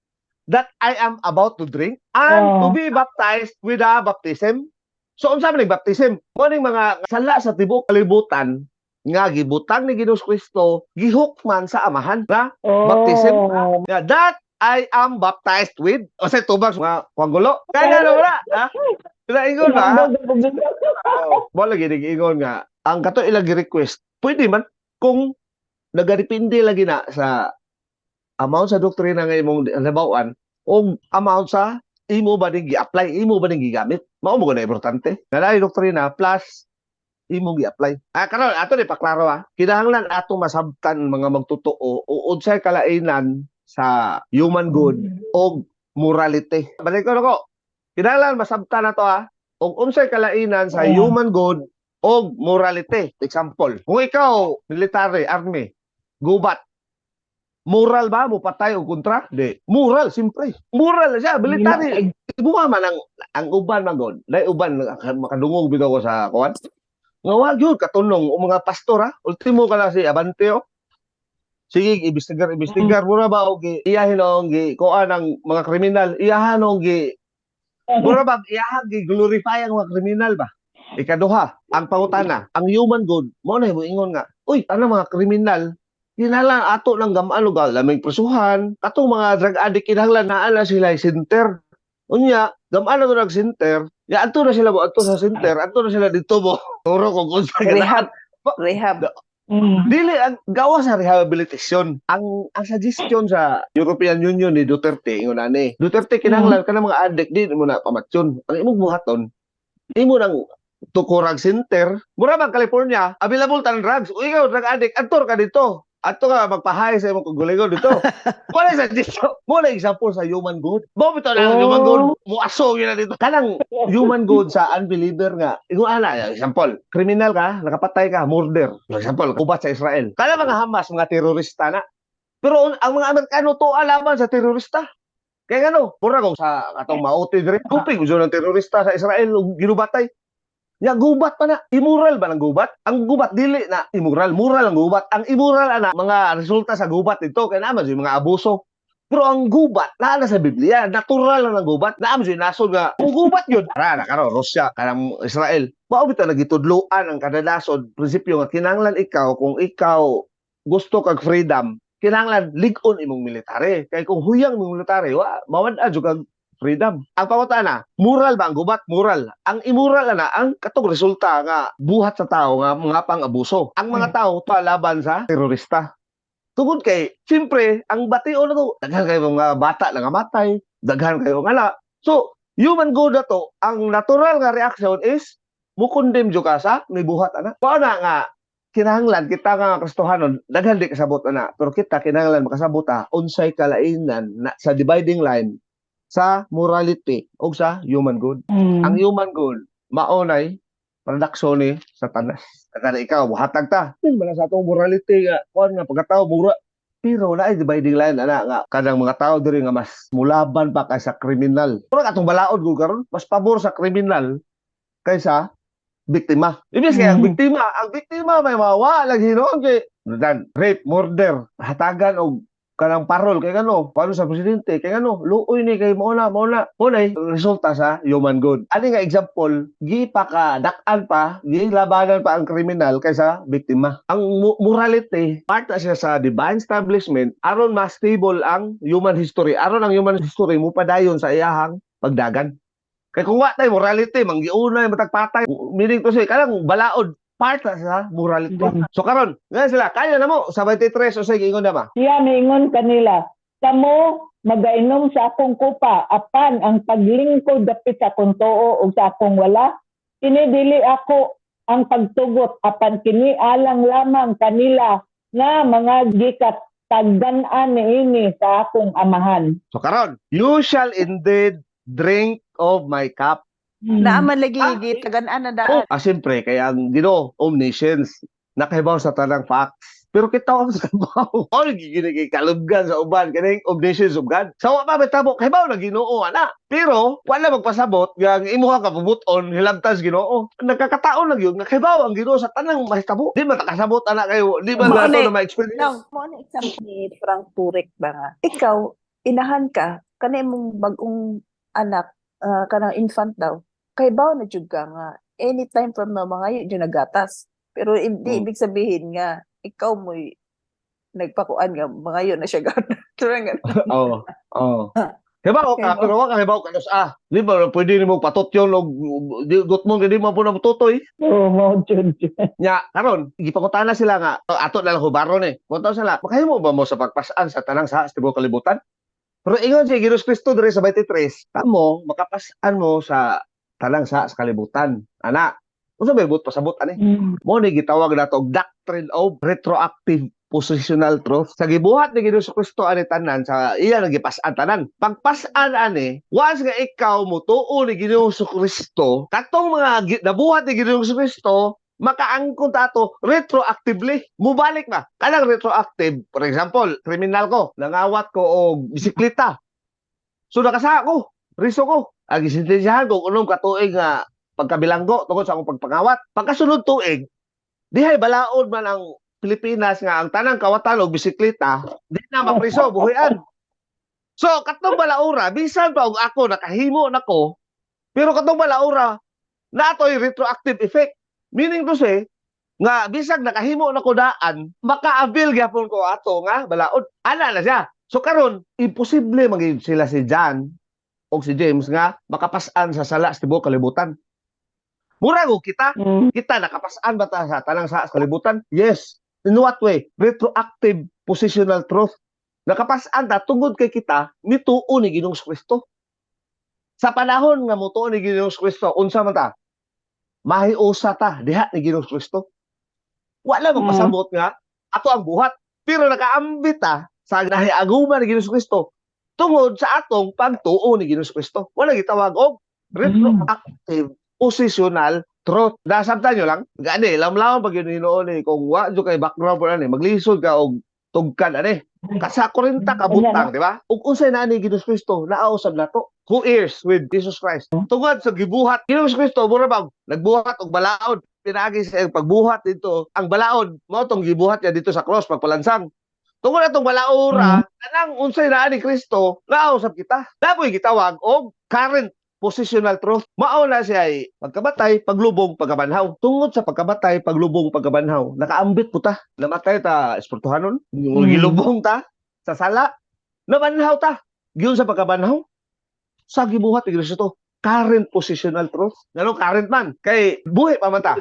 that I am about to drink and to be baptized with a baptism. So unsa man baptism? Mo ning mga sala sa tibuok kalibutan nga gibutang ni Ginoong Kristo gihukman sa amahan na baptism. Yeah, that I am baptized with, o sa tubag, mga kwangulo. Kaya na wala, ha? Pinaingon ba? Mo lagi nag-ingon nga, ang kato ilang request, pwede man, kung nagadepende lagi na sa amount sa doktrina nga imong nabawan, o amount sa imo ba ning gi-apply, imo ba ning gigamit. Mao mo na importante. Nalay doktrina plus imong gi-apply. Karon ato ni paklaro kinahanglan ato masabtan mga magtotoo o unsay kalainan sa human good o morality. Balik ko nako. Kinahanglan masabtan nato og unsay kalainan sa human good o morality. Example, kung ikaw military, army, gubat, moral ba mo patay og kontra? Di. Moral simpre. Moral na siya, military. Ibuha man ang uban man god. Dai uban makadungog bitaw ko sa kuan. Nga wag yun, katunong o mga pastor ultimo ka na si Abanteo. Sige, investigar mura ba o iyahin o kuan ang mga kriminal, iyahan o mura ba iyahan glorify ang mga kriminal ba? Ikaduha, ang pangutana, ang human good, mo na mo ingon nga, uy, ano mga kriminal, kinahanglan ato ng gamaan lugar, laming presuhan, katong mga drug addict kinahanglan naa na sila center. Unya, gamaan na to nag-center, ya adto na sila mo adto sa center, adto na sila dito mo. Turo ko kung sa Rehab. Rehab. Dili ang gawa sa rehabilitasyon. Ang suggestion sa European Union ni Duterte ingon ani. Duterte kinahanglan kanang mga addict di mo na pamatsyon. Ang imong buhaton, imo nang tukurag center. Mura bang California, available tan drugs. O ikaw drug addict, adtor ka dito. Adto ka magpahay sa imong kagulingon dito. Wala sa dito. Mo na example sa human good. Mo bitaw na human good. Muaso yun na dito. Kanang human good sa unbeliever nga. Ingon ana, example, kriminal ka, nakapatay ka, murder. Example, ubat sa Israel. Kanang mga Hamas, mga terorista na. Pero ang mga Amerikano to alaman sa terorista. Kaya ano, mura kung sa atong mauti dire, kuping uso ng terorista sa Israel ginubatay. Ya gubat pa na. Immoral ba ng gubat? Ang gubat dili na immoral, moral ang gubat. Ang immoral ana mga resulta sa gubat ito kay naman yung mga abuso. Pero ang gubat naa na sa Biblia, natural lang ang gubat. Naa man nasod nga ang gubat yun. Ara na karo Russia kanang Israel. Mao bitaw nagitudloan ang kadadasod prinsipyo nga kinahanglan ikaw kung ikaw gusto kag freedom, kinahanglan lig-on imong military. Kay kung huyang imong military, mawad-ad jud kag freedom. Ang pangutana, moral ba ang gubat? Moral. Ang immoral na ang katong resulta nga buhat sa tao nga mga pang-abuso. Ang mga tao palaban sa terorista. Tungod kay, siyempre, ang batio na to, daghan kayo mga bata na ngamatay, daghan kayo nga. So, human good na to, ang natural nga reaction is, mukondem jo ka sa may buhat ana. Paano nga, kinahanglan kita nga Kristohanon, daghan di kasabot ana, pero kita kinahanglan makasabot unsay kalainan na sa dividing line sa morality o sa human good. Ang human good, maunay, production ni Satanas. Kada ikaw, buhatag ta. Wala sa atong morality nga, kuan nga pagkatao, mura. Pero na dividing line, nga, kadang mga tao diri nga mas mulaban pa kaysa kriminal. Pero katong balaod ko karon, mas pabor sa kriminal kaysa biktima. Ibig kaya ang biktima may mawa lagi hinon kay rape, murder, hatagan og kanang parol kay kano paano sa presidente kay kano luoy ni kay mauna resulta sa human good. Ani nga example dak-an pa gilabanan pa ang kriminal kaysa biktima. Ang morality part na siya sa divine establishment aron mas stable ang human history, aron ang human history mo padayon sa iyahang pagdagan. Kay kung wa tay morality manggiunay matagpatay, meaning to say kanang balaod part na sa morality. So karon, nga sila, kaya na mo sa 23 o sige ingon na ba? Siya miingon kanila, kamo magainom sa akong kupa apan ang paglingkod dapit sa akong tuo ug sa akong wala, kinidili ako ang pagtugot apan kini alang lamang kanila nga mga gikatagdan-an niini sa akong amahan. So karon, you shall indeed drink of my cup. Naaman lagi gitagan-an na daan. Siyempre, kaya ang Ginoo, omniscience, nakahibaw sa tanang facts. Pero kita ang sabaw. O, kalubgan sa uban, kaning omniscience of God. Sa wa pa tabo, kahibaw na Ginoo, ana. Pero, wala magpasabot, yung imuha ka pubuton, hilabtas Ginoo. Nagkakataon lang yun, nakahibaw ang Ginoo sa tanang mahitabo. Di ba nakasabot, ana kayo? Di ba na ito na ma-experience? No, mo na example ni Frank Turek ba nga. Ikaw, inahan ka, kanay mong bagong anak, kanang infant daw. Kay baw na jud ka nga anytime from now mga yun nagatas. Pero hindi ibig sabihin nga ikaw mo nagpakuan nga mga yun na siya gana. Oo. Oh. Ah, Hibaw ka, Kay pero wag ka hibaw ka di ba pwede nimo patutyon og gutmon di mo po na tutoy. Oo, mo jud. Nya karon gipangutana sila nga ato na lang hubaron Kuntaw sila, makahimo ba mo sa pagpasan sa tanang sa tibuok kalibutan? Pero ingon si Ginoong Kristo diri sa 23, kamo makapasan mo sa tanang sa kalibutan. Ana, unsa may but pasabot ani? Mm. Mo ni gitawag nato og doctrine of retroactive positional truth. Sa gibuhat ni Ginoong Kristo ani tanan sa iya nagipas-an tanan. Pagpas-an ani, once nga ikaw mutuo ni Ginoong Kristo, katong mga nabuhat ni Ginoong Kristo, makaangkon tato retroactively. Mubalik ba? Kanang retroactive, for example, kriminal ko, nangawat ko og bisikleta. So nakasa ko, riso ko. Ang isintensyahan ko unong katuig nga pagkabilanggo tungkol sa akong pagpangawat. Pagkasunod tuig, dihay balaod man ang Pilipinas nga ang tanang kawatan og bisikleta, di na mapriso buhian. So katong balaura, bisan pa og ako nakahimo nako, pero katong balaura natoy retroactive effect. Meaning to say, nga bisag nakahimo na ko daan, maka-avail gyapon ko ato nga balaod. Ana na siya. So karon imposible maging sila si John o si James nga makapasan sa sala sa tibuok kalibutan. Mura go kita, Mm. kita nakapasan ba ta sa tanang sa kalibutan? Yes. In what way? Retroactive positional truth. Nakapasan ta tungod kay kita mituo ni Ginoong Kristo. Sa panahon nga mutuo ni Ginoong Kristo, unsa man ta? Mahiusa ta diha ni Ginoong Kristo. Wala magpasabot nga ato ang buhat. Pero nakaambit ta sa nahiaguman ni Ginoong Kristo tungod sa atong pagtuo ni Ginoong Kristo. Wala gitawag og retroactive positional truth. Nasabtan nyo lang, gani, lamlaman pag yun hinoon kung wa dyo kay background po maglisod ka og tugkan Kasa 40 ka butang, di ba? Ug unsay na ni Ginoong Kristo, naausab nato. Who is with Jesus Christ? Tungod sa gibuhat, Ginoong Kristo, mura bang nagbuhat og balaod. Pinagi sa pagbuhat dito, ang balaod, mo tong gibuhat niya dito sa cross, pagpalansang. Tungod atong balaura, anang unsay na ni Kristo, naausab kita. Dapoy gitawag og current positional truth. Mao na siya ay pagkamatay, paglubong, pagkabanhaw. Tungod sa pagkamatay, paglubong, pagkabanhaw, nakaambit po ta. Namatay ta, espirituhanon. Gilubong ta sa sala. Nabanhaw ta. Giyon sa pagkabanhaw. Sa gibuhat ni Kristo. Current positional truth. Ngano current man? Kay buhi pa man ta.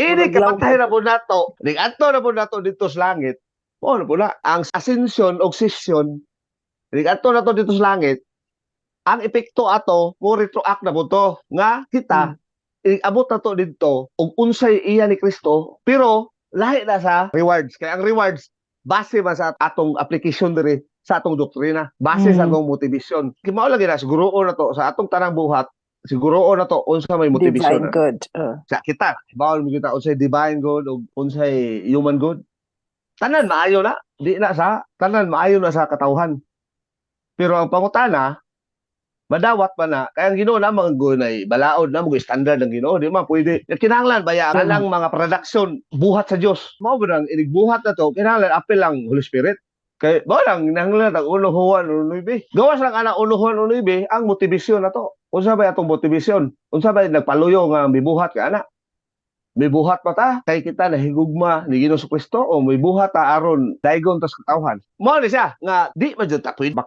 Ini kapatay na po nato. Ato na po nato dito sa langit. O na po na. Ang ascension o session. Ato na to dito sa langit. Ang epekto ato mo retroact na po to nga kita abot na to dito og unsay iya ni Kristo pero lahi na sa rewards kay ang rewards base man sa atong application diri sa atong doktrina base sa atong motivation kay mao lagi na siguro na to sa atong tanang buhat siguro na to unsa may motivation divine good. sa kita bawal mo kita unsay divine good o unsay human good tanan maayo na di na sa tanan maayo na sa katawhan pero ang pangutana madawat pa na kaya ang Ginoo na mga gunay balaod na mga standard ng Ginoo di man pwede kinahanglan bayaran lang mga production buhat sa Dios mao ba nang inigbuhat na to kinahanglan apel lang Holy Spirit kay ba lang kinahanglan ang uno Juan 1:9 gawas lang ana uno Juan 1:9 ang motivasyon na to unsa ba atong motivasyon unsa ba nagpaluyo nga mibuhat ka ana mibuhat pa ta kay kita nahigugma ni Ginoong Kristo o mibuhat ta aron daygon tas katawhan mao ni siya nga di man jud ta pwede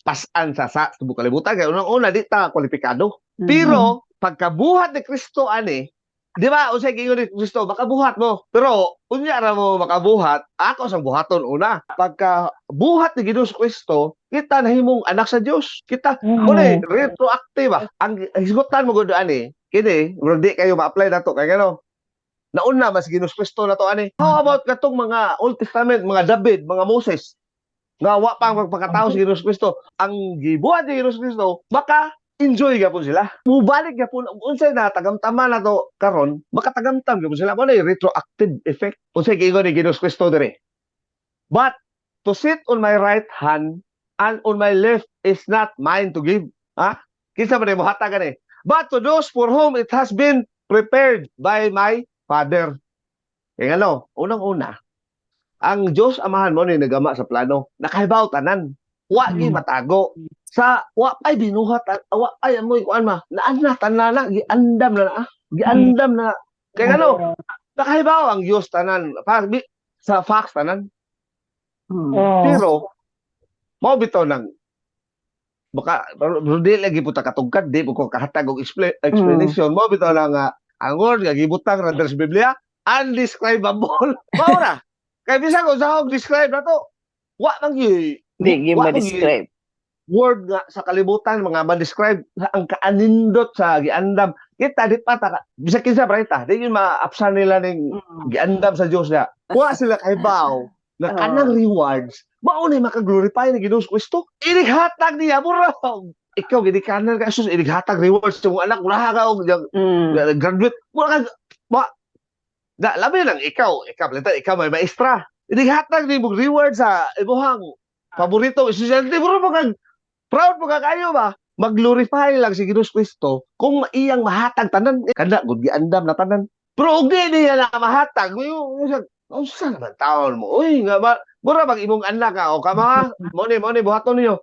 pasan sa tibuok kalibutan kay unang-una di ta kwalipikado. Pero pagkabuhat ni Kristo ani, di ba unsay giingon ni Kristo makabuhat mo. Pero unya ra mo makabuhat, ako sang buhaton una. Pagkabuhat ni Ginoong Kristo, kita nahimong anak sa Dios. Kita uli retroactive ang hisgutan mo gud ani. Kini, murag di kayo ma-apply nato kay ngano. Nauna mas Ginoong Kristo na to ani. How about katong mga Old Testament, mga David, mga Moses? Nga wa pang pagpakatao si Ginoong Kristo ang gibuhat ni Ginoong Kristo baka enjoy gyapon sila mubalik gyapon unsay na tagamtaman nato karon makatagamtam gyapon sila mo na retroactive effect unsay giingon ni Ginoong Kristo dire but to sit on my right hand and on my left is not mine to give kinsa man mo hatag gani but to those for whom it has been prepared by my Father kay ngano unang-una ang Diyos amahan mo ni nagama sa plano nakahibaw tanan wa gi matago sa wa ay binuhat wa ay amoy kuan naan na tanan giandam na kay ano nakahibaw ang Diyos tanan sa facts tanan pero mao bitaw nang baka pero di lagi puta katugkad di ko kahatag og explanation mo bitaw na nga ang word nga gibutang ra sa Biblia undescribable. Mao na. Kay bisan kung sa og describe na to, wa man gyud Di wa man gyud ma-describe. word nga sa kalibutan mga ma-describe ang kaanindot sa giandam. Kita di pa ta bisag kinsa brayta, di yun maapsan nila ning giandam sa Dios na. Wa sila kaybaw na kanang rewards mao ni makaglorify ni Ginoong Kristo. Inihatag niya mura. Ikaw gidikanan ka sus inihatag rewards sa mong anak mura ka og graduate mura ka da labi lang ikaw may maestra. Inihatag ni mong reward sa imuhang paborito estudyante mura mo kag proud mo ka kayo ba? Mag-glorify lang si Ginoong Kristo kung iyang mahatag tanan kada gud giandam na tanan. Pero og di niya na mahatag, unsa naman taon mo? Uy, nga ba, mura bang imong anak ka o kama? Mo ni buhaton niyo.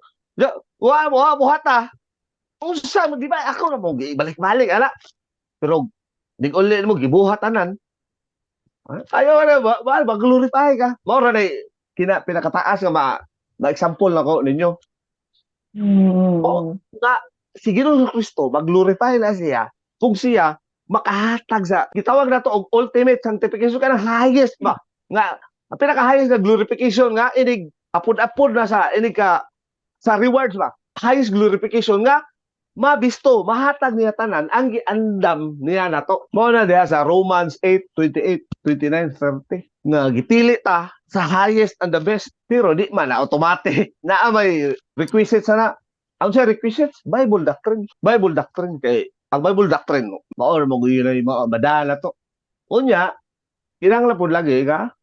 Wa buhata. Unsa mo di ba ako na mo balik-balik ana. Pero dig uli mo gibuhat tanan. Ayaw na ba mag-glorify ka. Mao ra ni pinakataas nga na-example nako ninyo. O nga si Ginoong Kristo mag-glorify na siya kung siya makahatag sa gitawag nato og ultimate sanctification kanang highest ba nga ang pinaka-highest na glorification nga inig apod-apod na sa inig ka sa rewards ba highest glorification nga mabisto mahatag niya tanan ang giandam niya nato mao na diha sa Romans 8:28, 29, 30 nga gipili ta sa highest and the best pero di man na automatic na may requisites na ang sa requisites Bible doctrine kay ang Bible doctrine mao mo gyud mga madala to unya kinahanglan pud lagi ka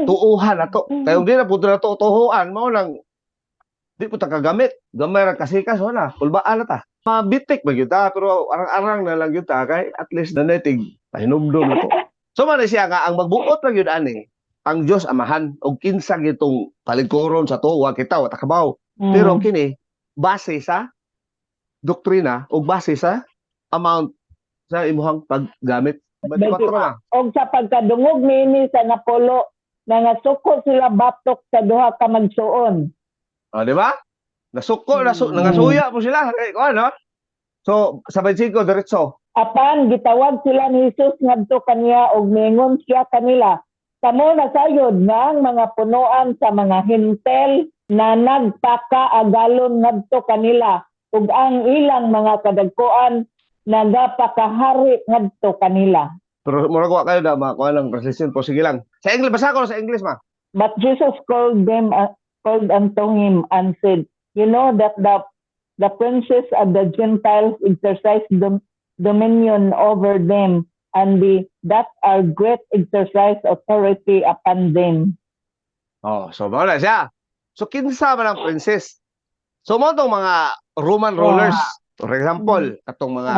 tuuhan nato kay kung di na pud na to tuhuan mao lang di pud ta kagamit gamay ra kasikas wala kulbaan na ta mabitik ba gyud ta pero arang-arang na lang gyud ta kay at least na natig pahinumdom na to so man siya nga ang magbuot ra gyud ani ang Dios amahan og kinsa gitong paliguron sa tuwa kita wa ta kabaw pero kini base sa doktrina o base sa amount sa imuhang paggamit. Og sa pagkadungog nini sa napulo na nga suko sila batok sa duha ka magsuon. Di ba? Nasuko nangasuya po sila kay ano? So sa 25 diretso. Apan gitawag sila ni Jesus ngadto kaniya og mingon siya kanila. Kamo na sayod nga ang mga punuan sa mga hintel na nagpakaagalon ngadto kanila ug ang ilang mga kadagkoan nagapakahari ngadto kanila. Pero murag wa kayo da makuha lang translation po sige lang. Sa English basa ko sa English ma. But Jesus called unto him and said, you know that the princes of the Gentiles exercise dominion over them, and that are great exercise authority upon them. Oh, so mao na siya. So kinsa man ang princess? So mo tong mga Roman rulers, for example, katong mga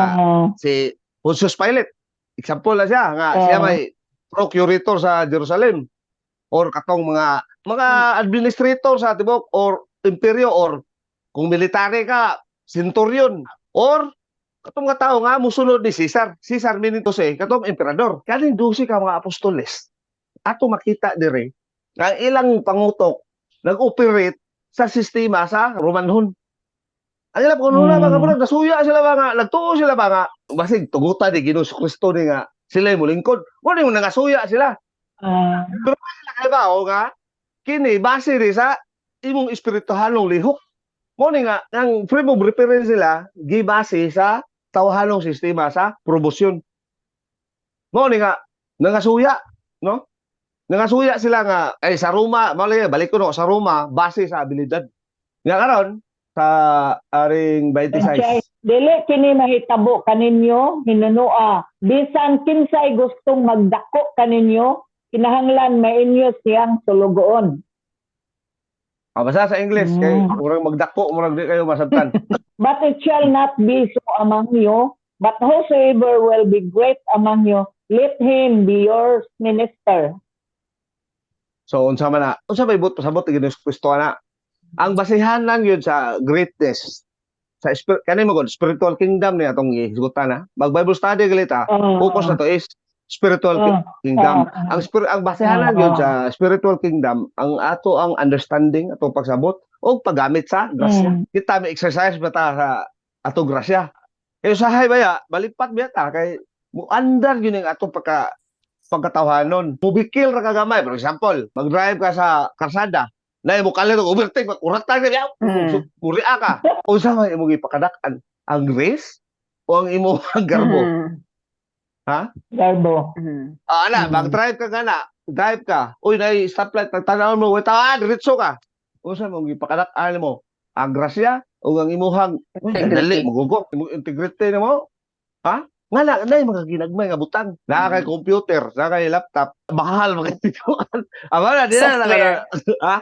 si Pontius Pilate. Example na siya nga siya may procurator sa Jerusalem or katong mga administrator sa tibok or imperyo or kung military ka, centurion or katong nga tao nga musunod ni Caesar. Caesar meaning to say katong emperador. Kaning 12 ka mga apostoles. Ato makita dire nga ilang pangutok nag-operate sa sistema sa Romanhon. Ang ilang pangulo mga murag nasuya sila ba nga, nagtuo sila ba nga, basig tugutan ni Ginoong Kristo ni nga sila yung lingkod. Wala yung nangasuya sila. Pero kaya ba o nga, kini base rin sa imong espirituhalong lihok. Mo ni nga, ang frame of reference sila, gibase sa tawahanong sistema sa probusyon. Mo ni nga, nangasuya, no? Nangasuya sila nga, ay sa Roma, malay, balik ko no, sa Roma, base sa abilidad. Nga karon sa aring 26. Dili kini mahitabo kaninyo hinunua. Bisan kinsay gustong magdako kaninyo, kinahanglan mainyo siyang sulugoon. Basa sa English kay murag magdako, murag di kayo masabtan. But it shall not be so among you, but whosoever will be great among you, let him be your minister. So unsa man na, unsa may but pasabot ni Ginoong Kristo na ang basihanan yun sa greatness sa kanimo god spiritual kingdom ni atong gihigutan na mag Bible study galita focus na to is spiritual kingdom. Ang basehanan yun sa spiritual kingdom, ang ato ang understanding ato pagsabot o paggamit sa grasya. Kita may exercise ba ta sa ato grasya. Kaya usahay baya, balipat biya ta kay muandar yun ang ato pagkatawhanon. Mubikil ra kagamay, for example, mag-drive ka sa karsada, na mo kalit og overtake, uratan ka diya, kuriya ka. Unsa man imong ipakadak-an? Ang grace o ang imong garbo? Ha? Garbo. Ana, mag-drive ka gana, drive ka. Uy, nay stoplight, tagtanaw mo, wait, diretso ka. Unsa mo ipakadak-an mo? Ang grasya o ang imuhang dali magugok, imong integrity nimo? Ha? Nga na mga ginagmay nga butang. Nakakay computer, nakakay laptop, mahal mga ituan. Aba na, di na Software. ha?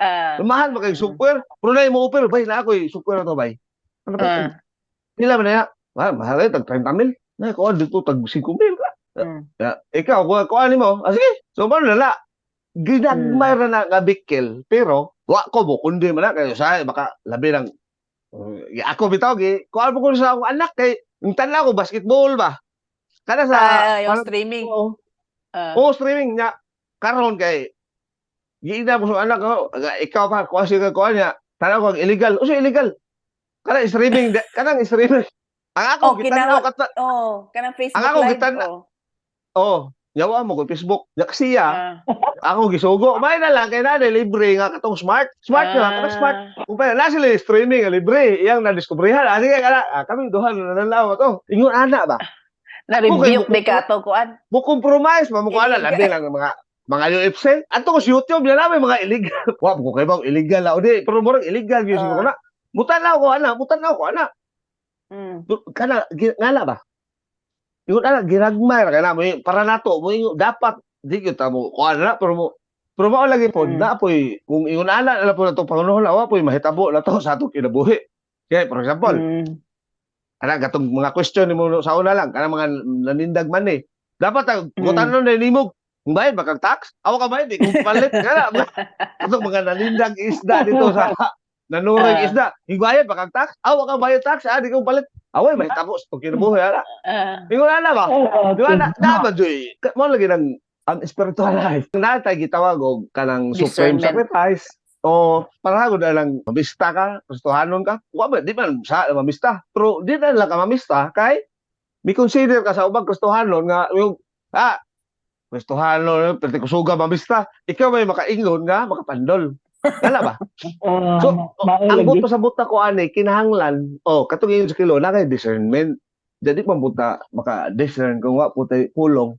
Mahal mga software. Pero na yung offer, bay, na ako software na to, bay. Ano ba? Pila ba na yan? Mahal eh, tag 30 mil. Na, kuha dito, tag 5 mil ka. Ikaw, kuha ni mo. Sige, so paano na? Ginagmay ra na nga bikil, pero, wa ko mo, kundi man na, kayo sa, baka labi ng, ako bitaw, kuha mo ko sa akong anak, kay, yung tanda ko, basketball ba? Kada sa yung streaming. Streaming nya karon kay giina mo sa anak ko ikaw pa kuha siya kuha niya tanaw ko illegal illegal kada streaming ang ako gitanaw kat kanang Facebook ang ako live. yawa mo ko Facebook nya siya ako gisugo may na lang kay na libre nga katong smart nga smart kung pa na sila streaming libre iyang na diskubrihan sige kana kami duha na nalaw to ingon ana ba na-review de ka to kuan. Mo compromise mo ko ala labi lang mga UFC. Ato ko sa YouTube na namin mga illegal. Wa ko kay bang illegal la di pero murag illegal gyud ko na. Mutanaw ko ana. Kana ngala ba? Ingon ana ginagmay ra kana mo para nato mo dapat di gyud ta mo kuan na pero mao lagi po na poy kung ingon ana na po nato pangunaon wa poy mahitabo na to sa ato kinabuhi. Kaya for example, ana gatong mga question nimo sa una lang kana mga nanindag man dapat gutanon na nimog bayad ba kag tax aw ka bayad di kung palit kana atong mga nanindag isda dito sa nanurog isda higbayad ba kag tax aw ka bayad tax di kung palit away may tapos to kinabuhi ana ingon ana ba di ba na ba joy mo lagi nang ang spiritual life na tay gitawag og kanang supreme sacrifice o parang na lang mamista ka, gustuhanon ka. Di man sa mamista. Pero di na lang ka mamista kay may consider ka sa ubang gustuhanon nga yung gustuhanon pwede kusuga mamista. Ikaw may makaingon nga makapandol. Kala ba? So ang buto sa buta ko ani kinahanglan katong yung sa kilo na kay discernment. Jadi pambuta maka-discern kung wa putay pulong.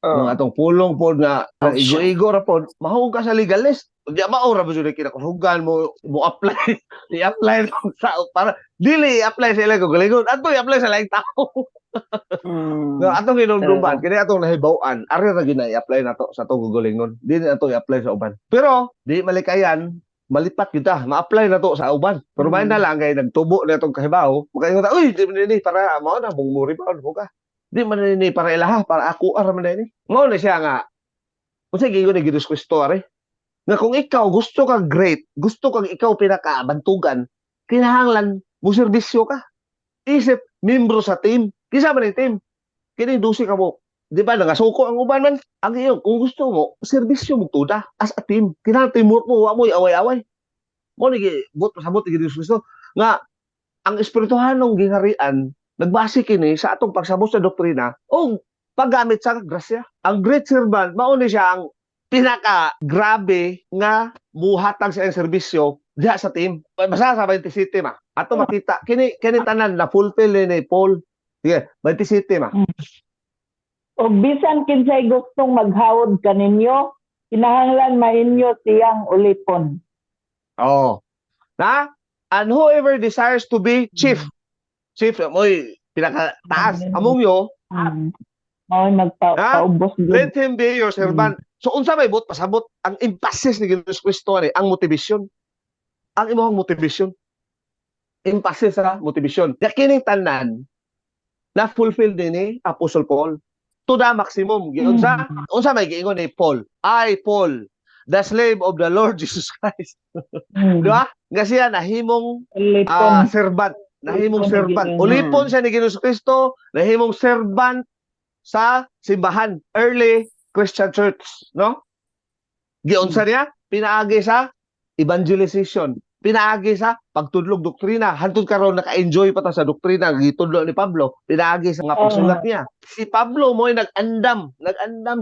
Mga atong pulong pod nga igo-igo ra pod mahug ka sa legalist. Di maura ba jud kinakuhugan mo apply i-apply sa para dili apply sa ilang gulingon ato i-apply sa laing tao nga atong hinumduman kini atong nahibaw-an ari ra gina i-apply nato sa atong gulingon dili nato i-apply sa uban pero di malikayan malipat kita ma-apply nato sa uban pero may na lang kay nagtubo na itong kahibaw makaingon ta uy di man ni para mao na bunguri pa ka di man ni para ilaha para ako ara man ni mao na siya nga unsa giingon ni Gidus Cristo ari nga kung ikaw gusto kang great, gusto kang ikaw pinakabantugan, kinahanglan mo serbisyo ka. Isip, membro sa team. Kisa man yung team. Kini dusi ka mo. Di ba, nangasuko ang uban man. Ang iyo, kung gusto mo, serbisyo mo tuda as a team. Kinahanglan teamwork mo, wa mo away-away. Mo ni pasabot ni Diyos Kristo nga ang espirituhanong gingharian nagbase kini sa atong pagsabot sa doktrina o paggamit sa grasya. Ang great servant mao ni siya ang pinaka grabe nga muhatag sa iyang serbisyo diha sa team. Basta sa 27 ma. Ato makita kini tanan na fulfill ni Paul. Sige, 27 ma. O bisan kinsay gustong maghawod kaninyo, kinahanglan mainyo siyang ulipon. Na? And whoever desires to be chief mo'y pinaka taas among yo, magpaubos let him be your servant. So unsa may but pasabot ang emphasis ni Ginoong Kristo ni ang motivation. Ang imong motivation. Emphasis sa motivation. Ya kining tanan na fulfill din ni Apostle Paul to the maximum. Unsa may giingon ni Paul? I Paul, the slave of the Lord Jesus Christ. Di ba? Nga siya nahimong servant. Nahimong servant. Ulipon siya ni Ginoong Kristo, nahimong servant sa simbahan, early Christian church, no? Giunsa niya pinaagi sa evangelization, pinaagi sa pagtudlog doktrina. Hantod karon naka-enjoy pa ta sa doktrina gitudlo ni Pablo, pinaagi sa mga pagsulat niya. Si Pablo mo nag-andam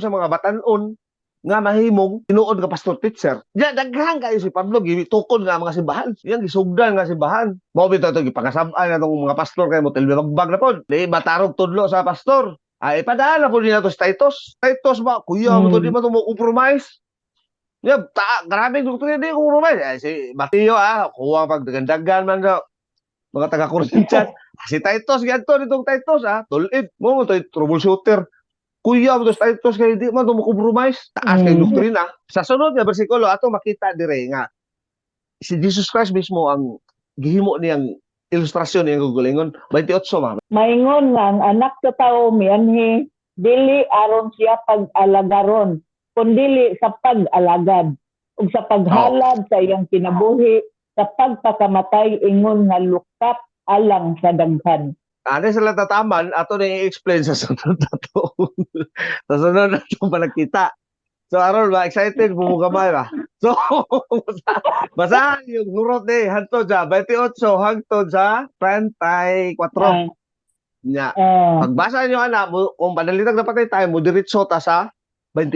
sa mga batan-on nga mahimong tinuod nga pastor teacher. Ya daghang kayo si Pablo gitukod nga mga simbahan. Yang gisugdan nga simbahan. Mao bitaw to gipangasab-an natong mga pastor kay mo tilbi magbag na pod. Di matarog tudlo sa pastor. Ay padala po niya to sa Titus. Titus ba kuya mo to di man to mo compromise. Ya, grabe doktrina di ko compromise. Ay, si Mateo kuha pag dagandagan man sa mga taga-Corinthians. Si Titus ganto nitong Titus tulid mo to troubleshooter. Kuya mo to sa Titus kay di man to mo compromise. Taas kay doktrina. Sa sunod nga bersikulo ato makita dire nga si Jesus Christ mismo ang gihimo niyang ilustrasyon niyang gugulingon 28 ma'am. Maingon nga ang anak sa tao mianhi dili aron siya pag-alagaron kundi sa pag-alagad ug sa paghalad sa iyang kinabuhi sa pagpakamatay ingon nga lukat alang sa daghan. Ano sila tataman ato na i-explain sa sunod na to. Sa sunod na to palagkita. So aron ba excited bumugamay ba. So basahan yung hurot hangtod sa 28 hangtod sa 34. Nya. Pagbasa niyo ana kung panalitag na patay tayo mo diretso ta sa 21.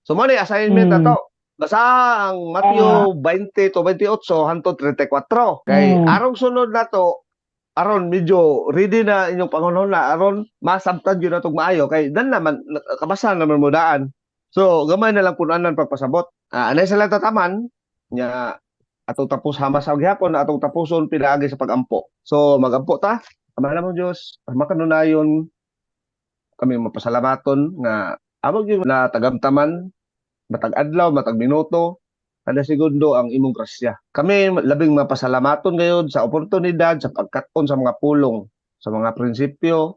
So mo ni assignment na to. Basa ang Mateo 20 to 28 hangtod 34. Kay arong sunod na to aron medyo ready na inyong pangunahon na aron masabtan gyud natong maayo kay dan naman kabasa naman mo daan. So gamay na lang punanan pagpasabot. Anay sila tataman nya atong tapos hamas sa gihapon atong tapuson pinaagi sa pagampo. So magampo ta. Amahan mo Dios, makanunayon kami mapasalamaton nga amog yung na tagamtaman matag adlaw, matag minuto, kada segundo ang imong grasya. Kami labing mapasalamaton gayud sa oportunidad sa pagkat-on sa mga pulong, sa mga prinsipyo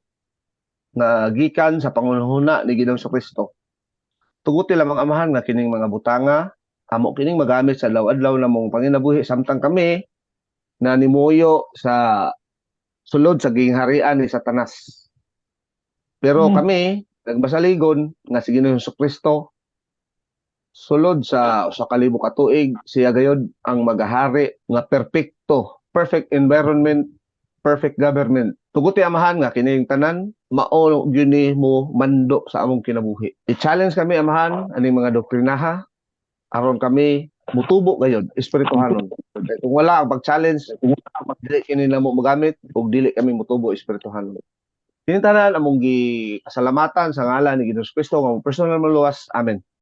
na gikan sa pangunahuna ni Ginoong Kristo. Tuguti lamang amahan nga kining mga butanga, amo kining magamit sa adlaw-adlaw namong panginabuhi samtang kami na nimuyo sa sulod sa gingharian ni Satanas. Pero kami nagbasaligon nga si Ginoong Kristo sulod sa kalibo ka tuig siya gayud ang magahari nga perpekto, perfect environment, perfect government. Tuguti amahan nga kining tanan mao gyud ni mo mando sa among kinabuhi. I-challenge kami amahan aning mga doktrinaha aron kami mutubo gayud espirituhanon. Kung wala ang pag-challenge, dili kini namo magamit ug dili kami mutubo espirituhanon. Kini tanan among gi kasalamatan sa ngalan ni Ginoong Kristo nga personal maluwas. Amen.